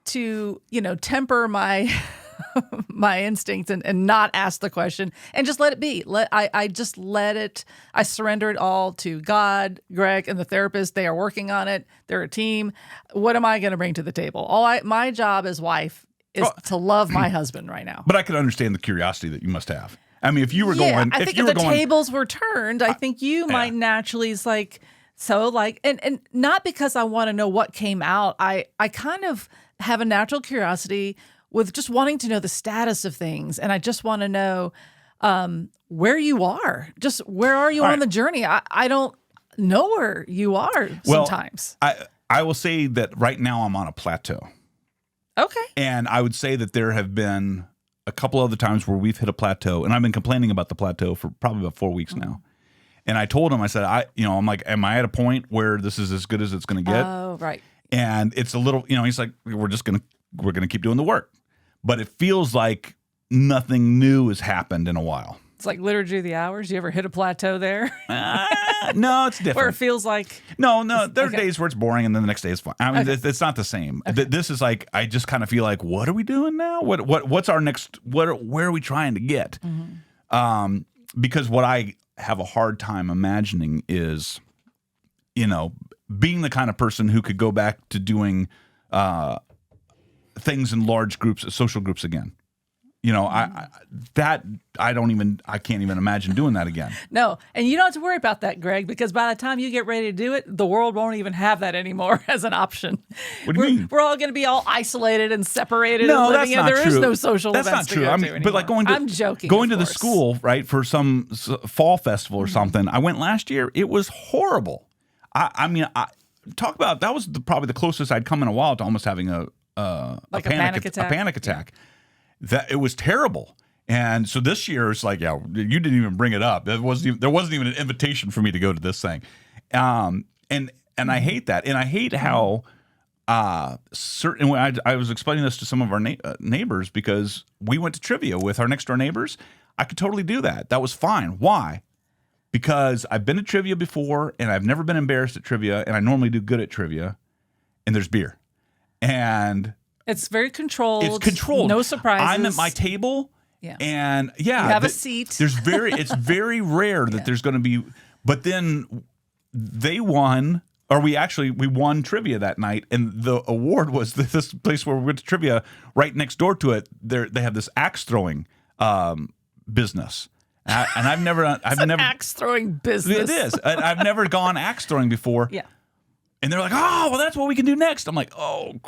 to, temper my my instincts and not ask the question and just let it be. I just let it. I surrender it all to God, Greg, and the therapist. They are working on it. They're a team. What am I going to bring to the table? My job as wife is to love my husband right now. But I can understand the curiosity that you must have. I mean, if you were going, I think if the tables were turned, I think you might naturally and not because I want to know what came out. I kind of have a natural curiosity with just wanting to know the status of things. And I just want to know where you are. Just where are you on the journey? I don't know where you are sometimes. I will say that right now I'm on a plateau. Okay. And I would say that there have been a couple other times where we've hit a plateau, and I've been complaining about the plateau for probably about 4 weeks now. And I told him, I said, I'm like, am I at a point where this is as good as it's going to get? Oh, right. And it's a little, he's like, we're going to keep doing the work. But it feels like nothing new has happened in a while. It's like Liturgy of the Hours. You ever hit a plateau there? No, it's different. Where it feels like... No, there are days where it's boring and then the next day is fun. I mean, it's not the same. Okay. This is like, I just kind of feel like, what are we doing now? What's our next, where are we trying to get? Mm-hmm. Because what I have a hard time imagining is, being the kind of person who could go back to doing things in large groups, social groups again. I can't even imagine doing that again. No, and you don't have to worry about that, Greg, because by the time you get ready to do it, the world won't even have that anymore as an option. What do you mean? We're all going to be all isolated and separated. No, and living that's not there true. Is no social that's events not true. to go to anymore. But like I'm joking. Going to the school, right, for some fall festival or something. I went last year. It was horrible. Talk about that was probably the closest I'd come in a while to almost having a panic attack. That it was terrible. And so this year it's like, you didn't even bring it up. There wasn't even an invitation for me to go to this thing. And I hate that. And I hate how I was explaining this to some of our neighbors because we went to trivia with our next door neighbors. I could totally do that. That was fine. Why? Because I've been to trivia before and I've never been embarrassed at trivia, and I normally do good at trivia, and there's beer. And it's very controlled. It's controlled. No surprises. I'm at my table. Yeah. And you have a seat. It's very rare that there's going to be, but then they won, or we won trivia that night. And the award was this place where we went to trivia right next door to it. They have this axe throwing business. And I've never axe throwing business. It is. I've never gone axe throwing before. Yeah. And they're like, oh, well, that's what we can do next. I'm like, oh,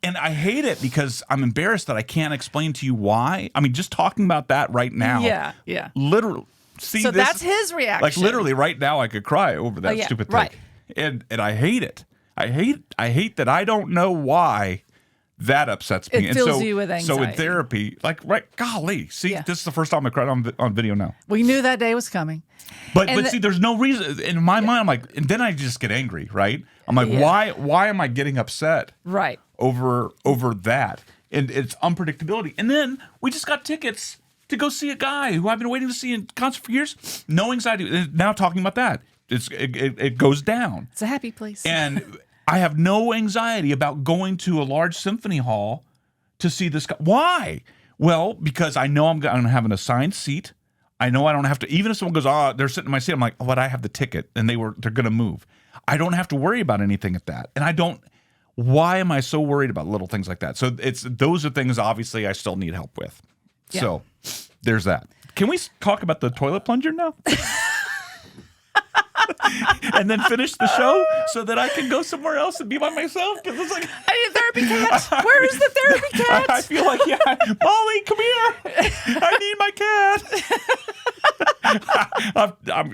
and I hate it because I'm embarrassed that I can't explain to you why. I mean, just talking about that right now. Yeah. Literally. See, so that's his reaction. Like literally right now I could cry over that stupid thing. Right. And I hate it. I hate that I don't know why that upsets me. It fills you with anxiety. So in therapy, golly, see, this is the first time I cried on video now. We knew that day was coming. But see, there's no reason. In my mind, I'm like, and then I just get angry, right? I'm like, why am I getting upset? Right. Over that. And it's unpredictability. And then we just got tickets to go see a guy who I've been waiting to see in concert for years. No anxiety. Now talking about that. It goes down. It's a happy place. And I have no anxiety about going to a large symphony hall to see this guy. Why? Well, because I know I'm going to have an assigned seat. I know I don't have to, even if someone goes, they're sitting in my seat, I'm like, I have the ticket, and they're going to move. I don't have to worry about anything at that. And why am I so worried about little things like that? So those are things, obviously, I still need help with. Yeah. So there's that. Can we talk about the toilet plunger now? and then finish the show so that I can go somewhere else and be by myself. Because it's like, I need a therapy cat. Where is the therapy cat? I feel like, Molly, come here. I need my cat.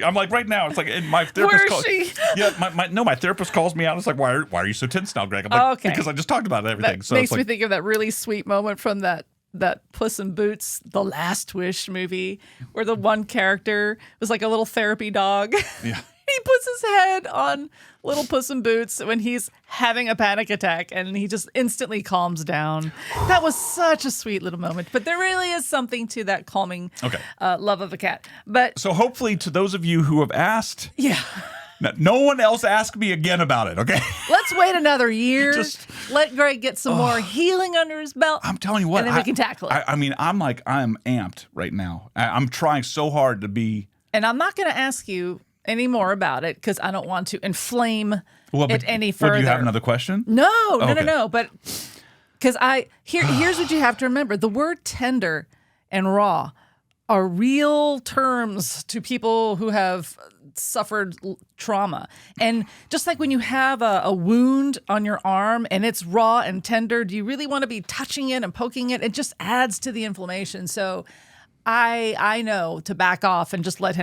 I'm like right now. It's like my therapist. Where is she? Yeah, my therapist calls me out. It's like, why are you so tense now, Greg? I'm like, okay. Because I just talked about everything. That So makes it's me like, think of that really sweet moment from that Puss in Boots, The Last Wish movie, where the one character was like a little therapy dog. Yeah. He puts his head on little Puss in Boots when he's having a panic attack, and he just instantly calms down. That was such a sweet little moment. But there really is something to that calming love of a cat. But so hopefully, to those of you who have asked, yeah. No one else ask me again about it, okay? Let's wait another year. Let Greg get some more healing under his belt. I'm telling you what. And then we can tackle it. I mean, I'm amped right now. I'm trying so hard to be. And I'm not going to ask you any more about it because I don't want to inflame it any further. Do you have another question? No. But because here's what you have to remember. The word tender and raw are real terms to people who have suffered trauma. And just like when you have a wound on your arm and it's raw and tender, do you really want to be touching it and poking it? It just adds to the inflammation. So I know to back off and just let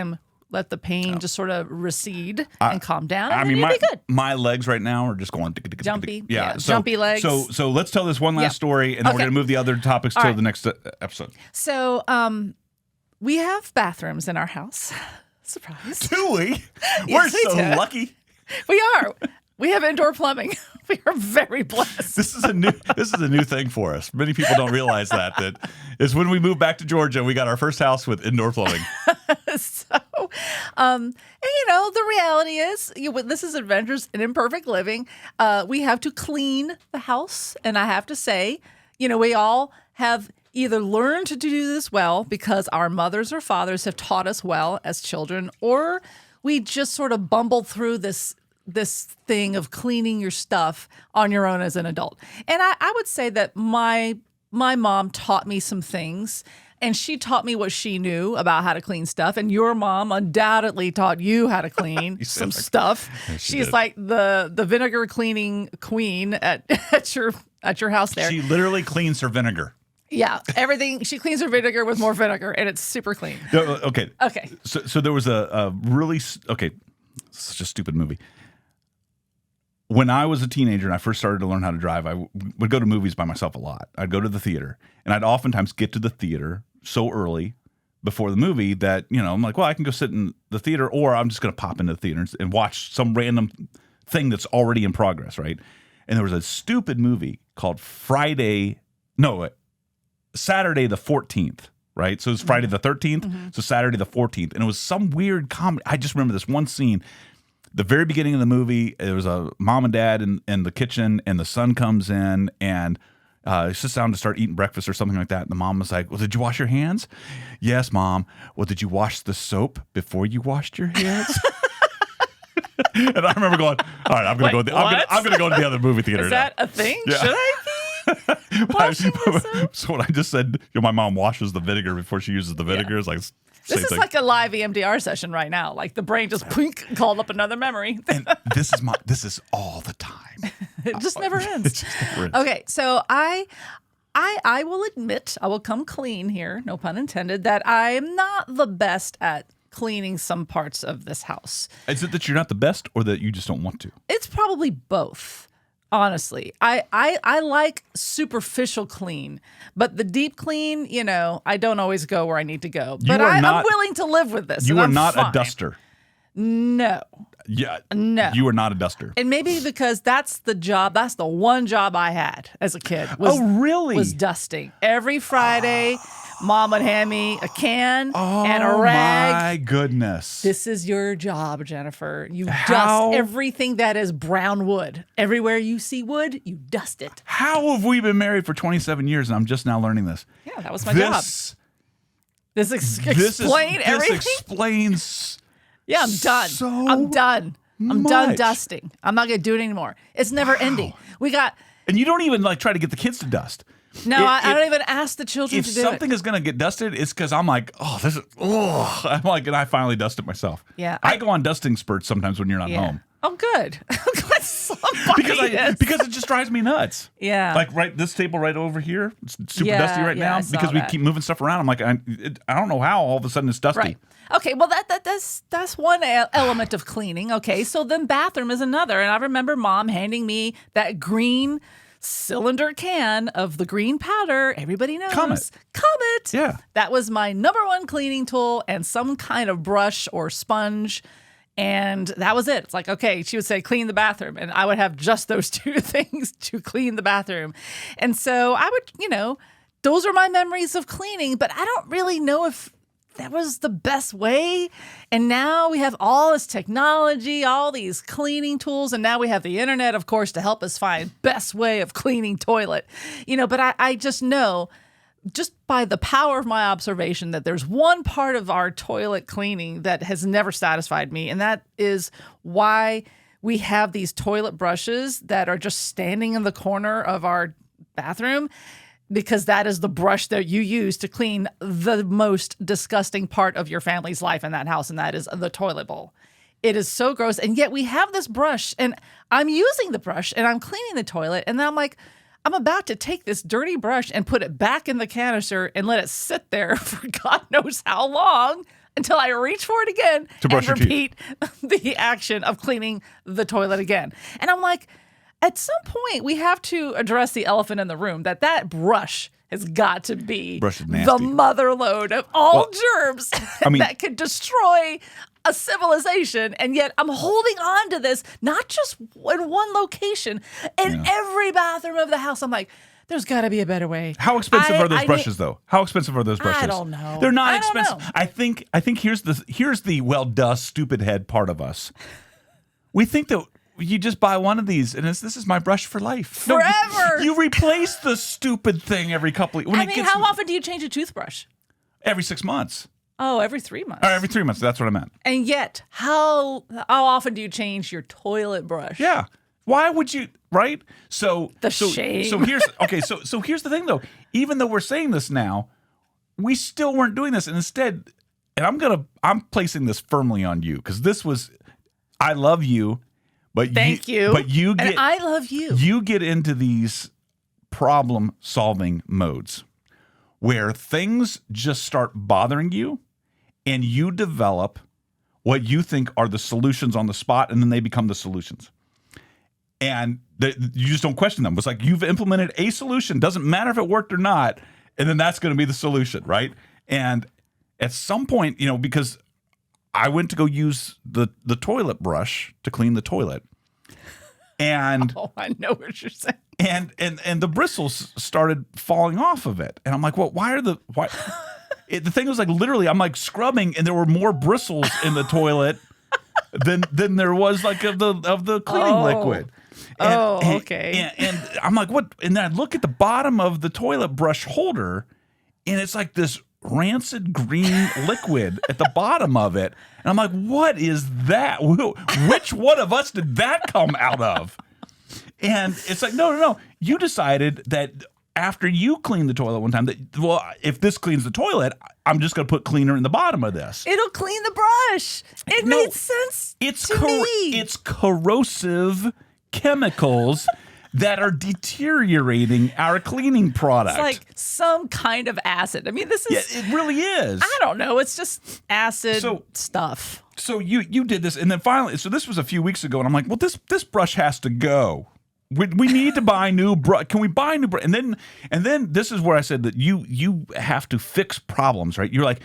the pain just sort of recede and calm down. And you'll be good. My legs right now are just going jumpy. Yeah, jumpy legs. So let's tell this one last story, and then we're going to move the other topics till the next episode. So we have bathrooms in our house. Surprise. Do we? Yes, We're so do. lucky. We are. We have indoor plumbing. We are very blessed. This is a new thing for us. Many people don't realize that is when we moved back to Georgia, we got our first house with indoor plumbing. So, and the reality is, this is Adventures in Imperfect Living. We have to clean the house, and I have to say, we all have either learned to do this well because our mothers or fathers have taught us well as children, or we just sort of bumbled through this thing of cleaning your stuff on your own as an adult. And I would say that my mom taught me some things, and she taught me what she knew about how to clean stuff. And your mom undoubtedly taught you how to clean some stuff. She's did. like the vinegar cleaning queen at your house there. She literally cleans her vinegar. Yeah, everything. She cleans her vinegar with more vinegar, and it's super clean. Okay. Okay. So there was a really such a stupid movie. When I was a teenager and I first started to learn how to drive, I would go to movies by myself a lot. I'd go to the theater, and I'd oftentimes get to the theater so early before the movie that, I'm like, well, I can go sit in the theater, or I'm just going to pop into the theater and watch some random thing that's already in progress, right? And there was a stupid movie called Saturday the 14th, right? So it was Friday the 13th, so Saturday the 14th. And it was some weird comedy. I just remember this one scene. The very beginning of the movie, there was a mom and dad in the kitchen, and the son comes in and sits down to start eating breakfast or something like that. And the mom was like, well, did you wash your hands? Yes, Mom. Well, did you wash the soap before you washed your hands? And I remember going, all right, I'm going to go. I'm going to go to the other movie theater. Is that a thing? Yeah. Should I be? So when I just said, my mom washes the vinegar before she uses the vinegar, it's like this is like a live EMDR session right now. Like the brain just called up another memory. And this is all the time. It just never ends. It just never ends. Okay, so I will admit, I will come clean here, no pun intended, that I am not the best at cleaning some parts of this house. Is it that you're not the best, or that you just don't want to? It's probably both. Honestly, I like superficial clean, but the deep clean, I don't always go where I need to go. But I'm willing to live with this. You are not fine. a duster. No. Yeah. No. You are not a duster. And maybe because that's the one job I had as a kid. Really? Was dusting. Every Friday, Mom would hand me a can and a rag. Oh, my goodness. This is your job, Jennifer. You dust everything that is brown wood. Everywhere you see wood, you dust it. How have we been married for 27 years and I'm just now learning this? Yeah, that was my job. This explains. Yeah, I'm done. I'm done. I'm done dusting. I'm not going to do it anymore. It's never ending. And you don't even try to get the kids to dust. No, I don't even ask the children to do it. If something is going to get dusted, it's because I'm like, I'm like, and I finally dust it myself. Yeah. I go on dusting spurts sometimes when you're not home. Oh, good. because it just drives me nuts. Yeah. Like this table right over here, it's super dusty right now because we keep moving stuff around. I'm like, I don't know how all of a sudden it's dusty. Right. Okay, well that's one element of cleaning. Okay, so then bathroom is another. And I remember Mom handing me that green cylinder can of the green powder. Everybody knows. Comet. Yeah. That was my number one cleaning tool, and some kind of brush or sponge. And that was it. It's like, okay, she would say, clean the bathroom. And I would have just those two things to clean the bathroom. And so I would, those are my memories of cleaning, but I don't really know if that was the best way. And now we have all this technology, all these cleaning tools, and now we have the internet, of course, to help us find best way of cleaning toilet. But I just know, just by the power of my observation, that there's one part of our toilet cleaning that has never satisfied me, and that is why we have these toilet brushes that are just standing in the corner of our bathroom, because that is the brush that you use to clean the most disgusting part of your family's life in that house, and that is the toilet bowl. It is so gross, and yet we have this brush, and I'm using the brush, and I'm cleaning the toilet, and then I'm like, I'm about to take this dirty brush and put it back in the canister and let it sit there for God knows how long until I reach for it again and repeat the action of cleaning the toilet again. And I'm like, at some point, we have to address the elephant in the room, that brush has got to be the mother lode of all germs that could destroy a civilization. And yet I'm holding on to this, not just in one location, in every bathroom of the house. I'm like, there's got to be a better way. How expensive are those brushes, though? How expensive are those brushes? I don't know. They're not expensive. I think here's the well, duh, stupid head part of us. We think that you just buy one of these, and this is my brush for life. Forever. No, you replace the stupid thing every couple of years. How often do you change a toothbrush? Every 6 months. Oh, every 3 months. Or every 3 months. That's what I meant. And yet, how often do you change your toilet brush? Yeah. Why would you? Right. So shame. So here's So here's the thing, though. Even though we're saying this now, we still weren't doing this, and instead, and I'm placing this firmly on you, because this was, I love you. But Thank you. But you get, and I love you. You get into these problem-solving modes where things just start bothering you, and you develop what you think are the solutions on the spot, and then they become the solutions. And you just don't question them. It's like you've implemented a solution. Doesn't matter if it worked or not, and then that's going to be the solution, right? And at some point, because I went to go use the toilet brush to clean the toilet. And I know what you're saying. And the bristles started falling off of it. And I'm like, well, why? The thing was like, literally, I'm like scrubbing, and there were more bristles in the toilet than there was like of the cleaning liquid. Okay. And I'm like, what? And then I look at the bottom of the toilet brush holder, and it's like this rancid green liquid at the bottom of it. And I'm like, what is that? Which one of us did that come out of? And it's like, no. You decided that after you cleaned the toilet one time that, well, if this cleans the toilet, I'm just going to put cleaner in the bottom of this. It'll clean the brush. It made sense to me. It's corrosive chemicals that are deteriorating our cleaning product. It's like some kind of acid. I mean, this is... Yeah, it really is. I don't know. It's just acid stuff. So you did this, and then finally, so this was a few weeks ago, and I'm like, well, this brush has to go. We need to buy new brush. Can we buy new brush? And then this is where I said that you have to fix problems, right? You're like,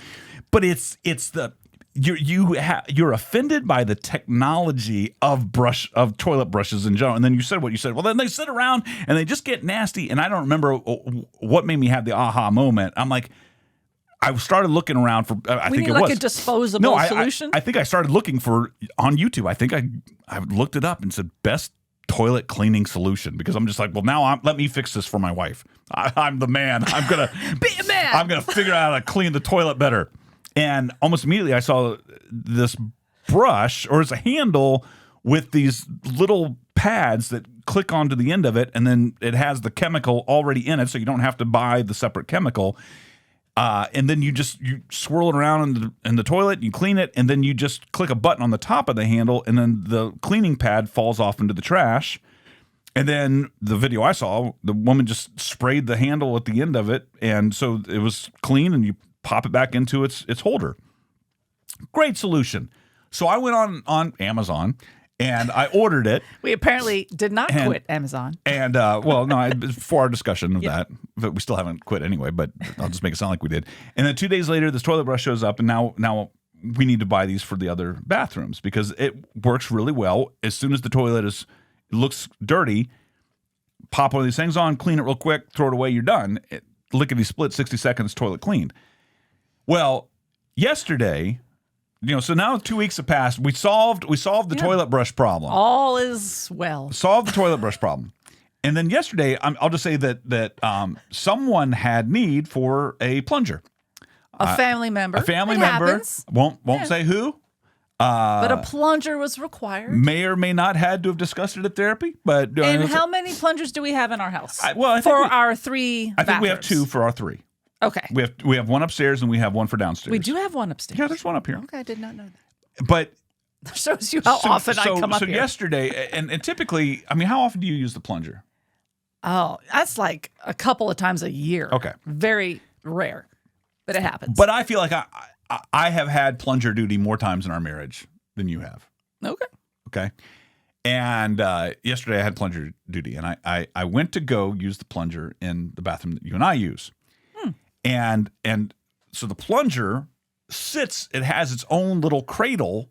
but it's the... You're offended by the technology of toilet brushes in general, and then you said what you said. Well, then they sit around and they just get nasty, and I don't remember what made me have the aha moment. I'm like, I started looking around for. I think it was a disposable solution. I think I started looking for on YouTube. I think I looked it up and said best toilet cleaning solution, because I'm just like, well, now let me fix this for my wife. I'm the man. I'm gonna be a man. I'm gonna figure out how to clean the toilet better. And almost immediately I saw this brush, or it's a handle with these little pads that click onto the end of it, and then it has the chemical already in it, so you don't have to buy the separate chemical. And then you swirl it around in the toilet, you clean it, and then you just click a button on the top of the handle, and then the cleaning pad falls off into the trash. And then the video I saw, the woman just sprayed the handle at the end of it, and so it was clean, and you pop it back into its holder. Great solution. So I went on Amazon, and I ordered it. We apparently did not quit Amazon. And, for our discussion of that, but we still haven't quit anyway, but I'll just make it sound like we did. And then 2 days later, this toilet brush shows up, and now we need to buy these for the other bathrooms because it works really well. As soon as the toilet looks dirty, pop one of these things on, clean it real quick, throw it away, you're done. Lickety split, 60 seconds, toilet cleaned. Well, yesterday, so now 2 weeks have passed. We solved the toilet brush problem. All is well. Solved the toilet brush problem. And then yesterday, I'll just say that someone had need for a plunger. A family member. A family member. Happens. Won't say who. But a plunger was required. May or may not had to have discussed it at therapy. But and how many plungers do we have in our house? I think our 3 I think we have 2 for our 3. Okay. We have one upstairs and we have one for downstairs. We do have one upstairs. Yeah, there's one up here. Okay, I did not know that. But that shows you how often I come up here. So yesterday, and typically, how often do you use the plunger? Oh, that's like a couple of times a year. Okay. Very rare, but it happens. But I feel like I have had plunger duty more times in our marriage than you have. Okay. And yesterday I had plunger duty, and I went to go use the plunger in the bathroom that you and I use. And so the plunger it has its own little cradle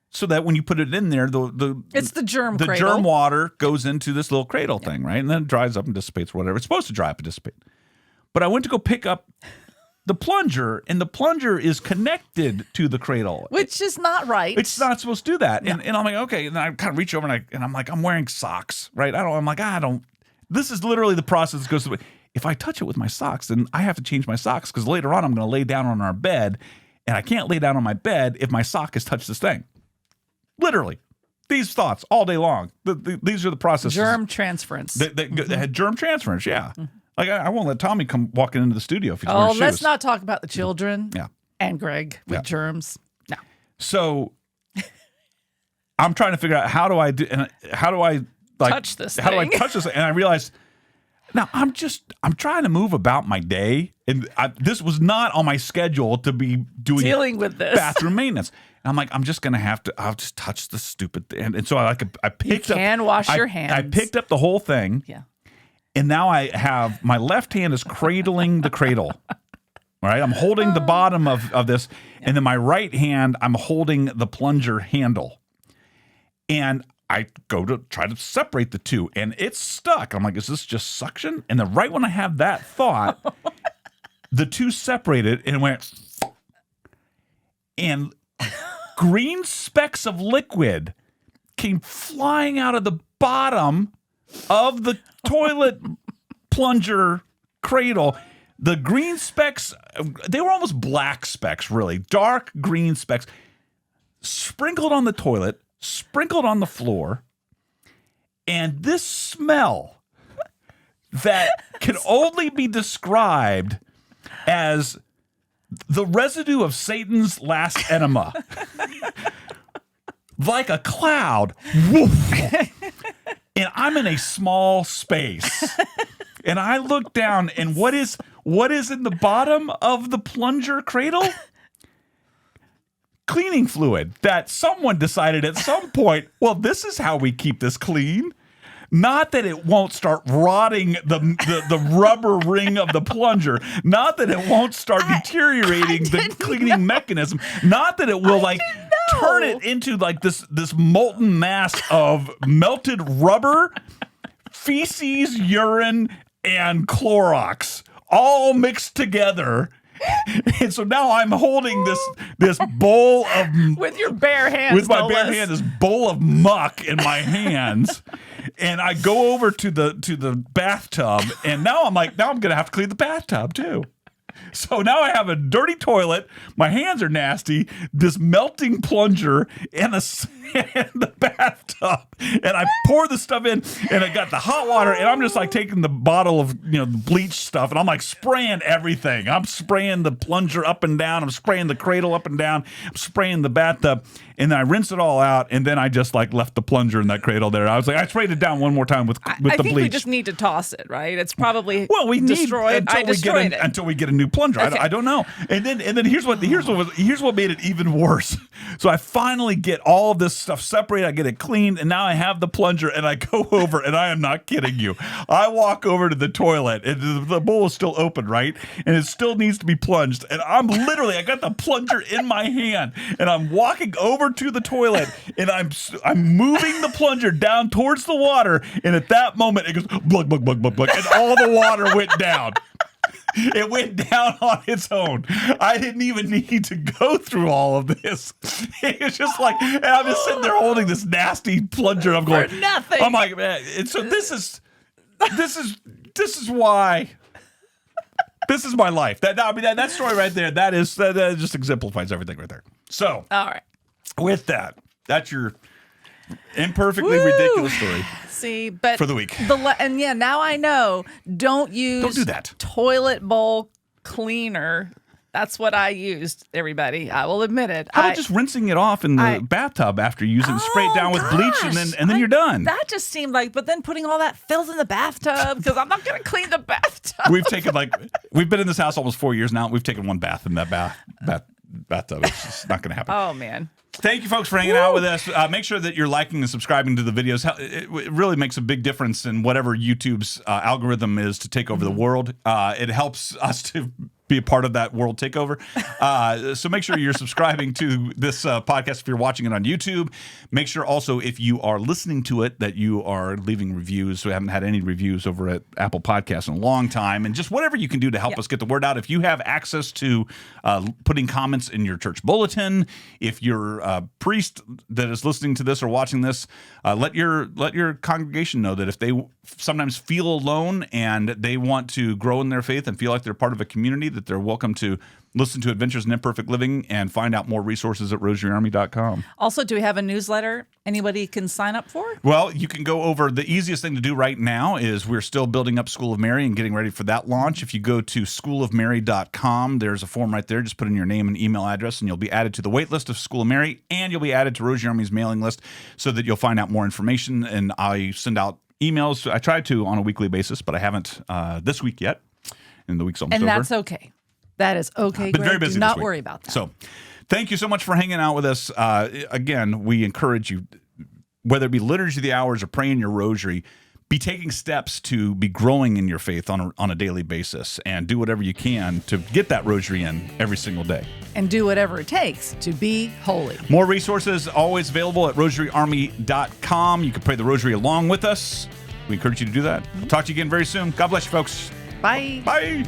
so that when you put it in there, it's the germ the cradle. germ water goes into this little cradle thing, right? And then it dries up and dissipates or whatever. It's supposed to dry up and dissipate. But I went to go pick up the plunger, and the plunger is connected to the cradle. Which is not right. It's not supposed to do that. No. And I'm like, okay. And then I kind of reach over and I'm like, I'm wearing socks, right? This is literally the process that goes through. If I touch it with my socks, then I have to change my socks because later on I'm going to lay down on our bed, and I can't lay down on my bed if my sock has touched this thing. Literally. These thoughts all day long. These are the processes. Germ transference. That had germ transference, yeah. Mm-hmm. Like, I won't let Tommy come walking into the studio if he's wearing shoes. Let's not talk about the children yeah. and Greg with germs. No. So I'm trying to figure out how do I touch this thing? How do I touch this? And I realized, now I'm trying to move about my day, and this was not on my schedule to be dealing with this bathroom maintenance. And I'm like, I'll just touch the stupid thing. And so I picked up. You can wash your hands. I picked up the whole thing. Yeah. And now I have my left hand is cradling the cradle. All right. I'm holding the bottom of this. Yeah. And then my right hand, I'm holding the plunger handle. And I go to try to separate the two, and it's stuck. I'm like, is this just suction? And then right when I have that thought, the two separated and went, and green specks of liquid came flying out of the bottom of the toilet plunger cradle. The green specks, they were almost black specks, really. Dark green specks sprinkled on the toilet, sprinkled on the floor, and this smell that can only be described as the residue of Satan's last enema. Like a cloud. Woof. And I'm in a small space. And I look down, and what is in the bottom of the plunger cradle? Cleaning fluid that someone decided at some point, well, this is how we keep this clean. Not that it won't start rotting the rubber ring of the plunger. Not that it won't start deteriorating the cleaning mechanism. Not that it will turn it into this molten mass of melted rubber, feces, urine, and Clorox all mixed together. And so now I'm holding this bowl of with your bare hands. With my bare hand, this bowl of muck in my hands. And I go over to the bathtub, and now I'm gonna have to clean the bathtub too. So now I have a dirty toilet. My hands are nasty. This melting plunger and the bathtub, and I pour the stuff in, and I got the hot water, and I'm just like taking the bottle of the bleach stuff, and I'm like spraying everything. I'm spraying the plunger up and down. I'm spraying the cradle up and down. I'm spraying the bathtub, and then I rinse it all out, and then I just like left the plunger in that cradle there. I was like, I sprayed it down one more time with the bleach. I think we just need to toss it, right? It's probably we destroyed. Until we get a new plunger. Okay. I don't know. And then here's what made it even worse. So I finally get all of this stuff separated. I get it cleaned, and now I have the plunger, and I go over, and I am not kidding you. I walk over to the toilet, and the bowl is still open, right? And it still needs to be plunged. And I got the plunger in my hand, and I'm walking over to the toilet, and I'm moving the plunger down towards the water, and at that moment it goes blug, blug, blug, blug, blug, and all the water went down. It went down on its own. I didn't even need to go through all of this. It was just like, and I'm just sitting there holding this nasty plunger. I'm going, for nothing. I'm like, man. And so this is why. This is my life. That story right there. That just exemplifies everything right there. So, all right. With that, that's your imperfectly ridiculous story. See, but for the week. Now I know. Don't do that. Toilet bowl cleaner. That's what I used, everybody. I will admit it. How about just rinsing it off in the bathtub after using spray it down with bleach, and then you're done? That just seemed like, but then putting all that filth in the bathtub, because I'm not going to clean the bathtub. We've been in this house almost 4 years now. We've taken one bath in that bathtub. It's just not going to happen. Oh, man. Thank you, folks, for hanging out with us. Make sure that you're liking and subscribing to the videos. It really makes a big difference in whatever YouTube's algorithm is to take over the world. It helps us to be a part of that world takeover. So make sure you're subscribing to this podcast if you're watching it on YouTube. Make sure also, if you are listening to it, that you are leaving reviews. So we haven't had any reviews over at Apple Podcasts in a long time. And just whatever you can do to help us get the word out. If you have access to putting comments in your church bulletin, if you're a priest that is listening to this or watching this, let your congregation know that if they sometimes feel alone and they want to grow in their faith and feel like they're part of a community, that they're welcome to listen to Adventures in Imperfect Living and find out more resources at rosaryarmy.com. Also, do we have a newsletter anybody can sign up for? Well, you can go over. The easiest thing to do right now is we're still building up School of Mary and getting ready for that launch. If you go to schoolofmary.com, there's a form right there. Just put in your name and email address, and you'll be added to the wait list of School of Mary, and you'll be added to Rosary Army's mailing list so that you'll find out more information. And I send out emails. I try to on a weekly basis, but I haven't this week yet. And the week's almost over. And that's okay. That is okay. Been very busy. Do not worry about that. So, thank you so much for hanging out with us. Again, we encourage you, whether it be Liturgy of the Hours or praying your rosary, be taking steps to be growing in your faith on a daily basis, and do whatever you can to get that rosary in every single day. And do whatever it takes to be holy. More resources always available at rosaryarmy.com. You can pray the rosary along with us. We encourage you to do that. We'll talk to you again very soon. God bless you, folks. Bye. Bye.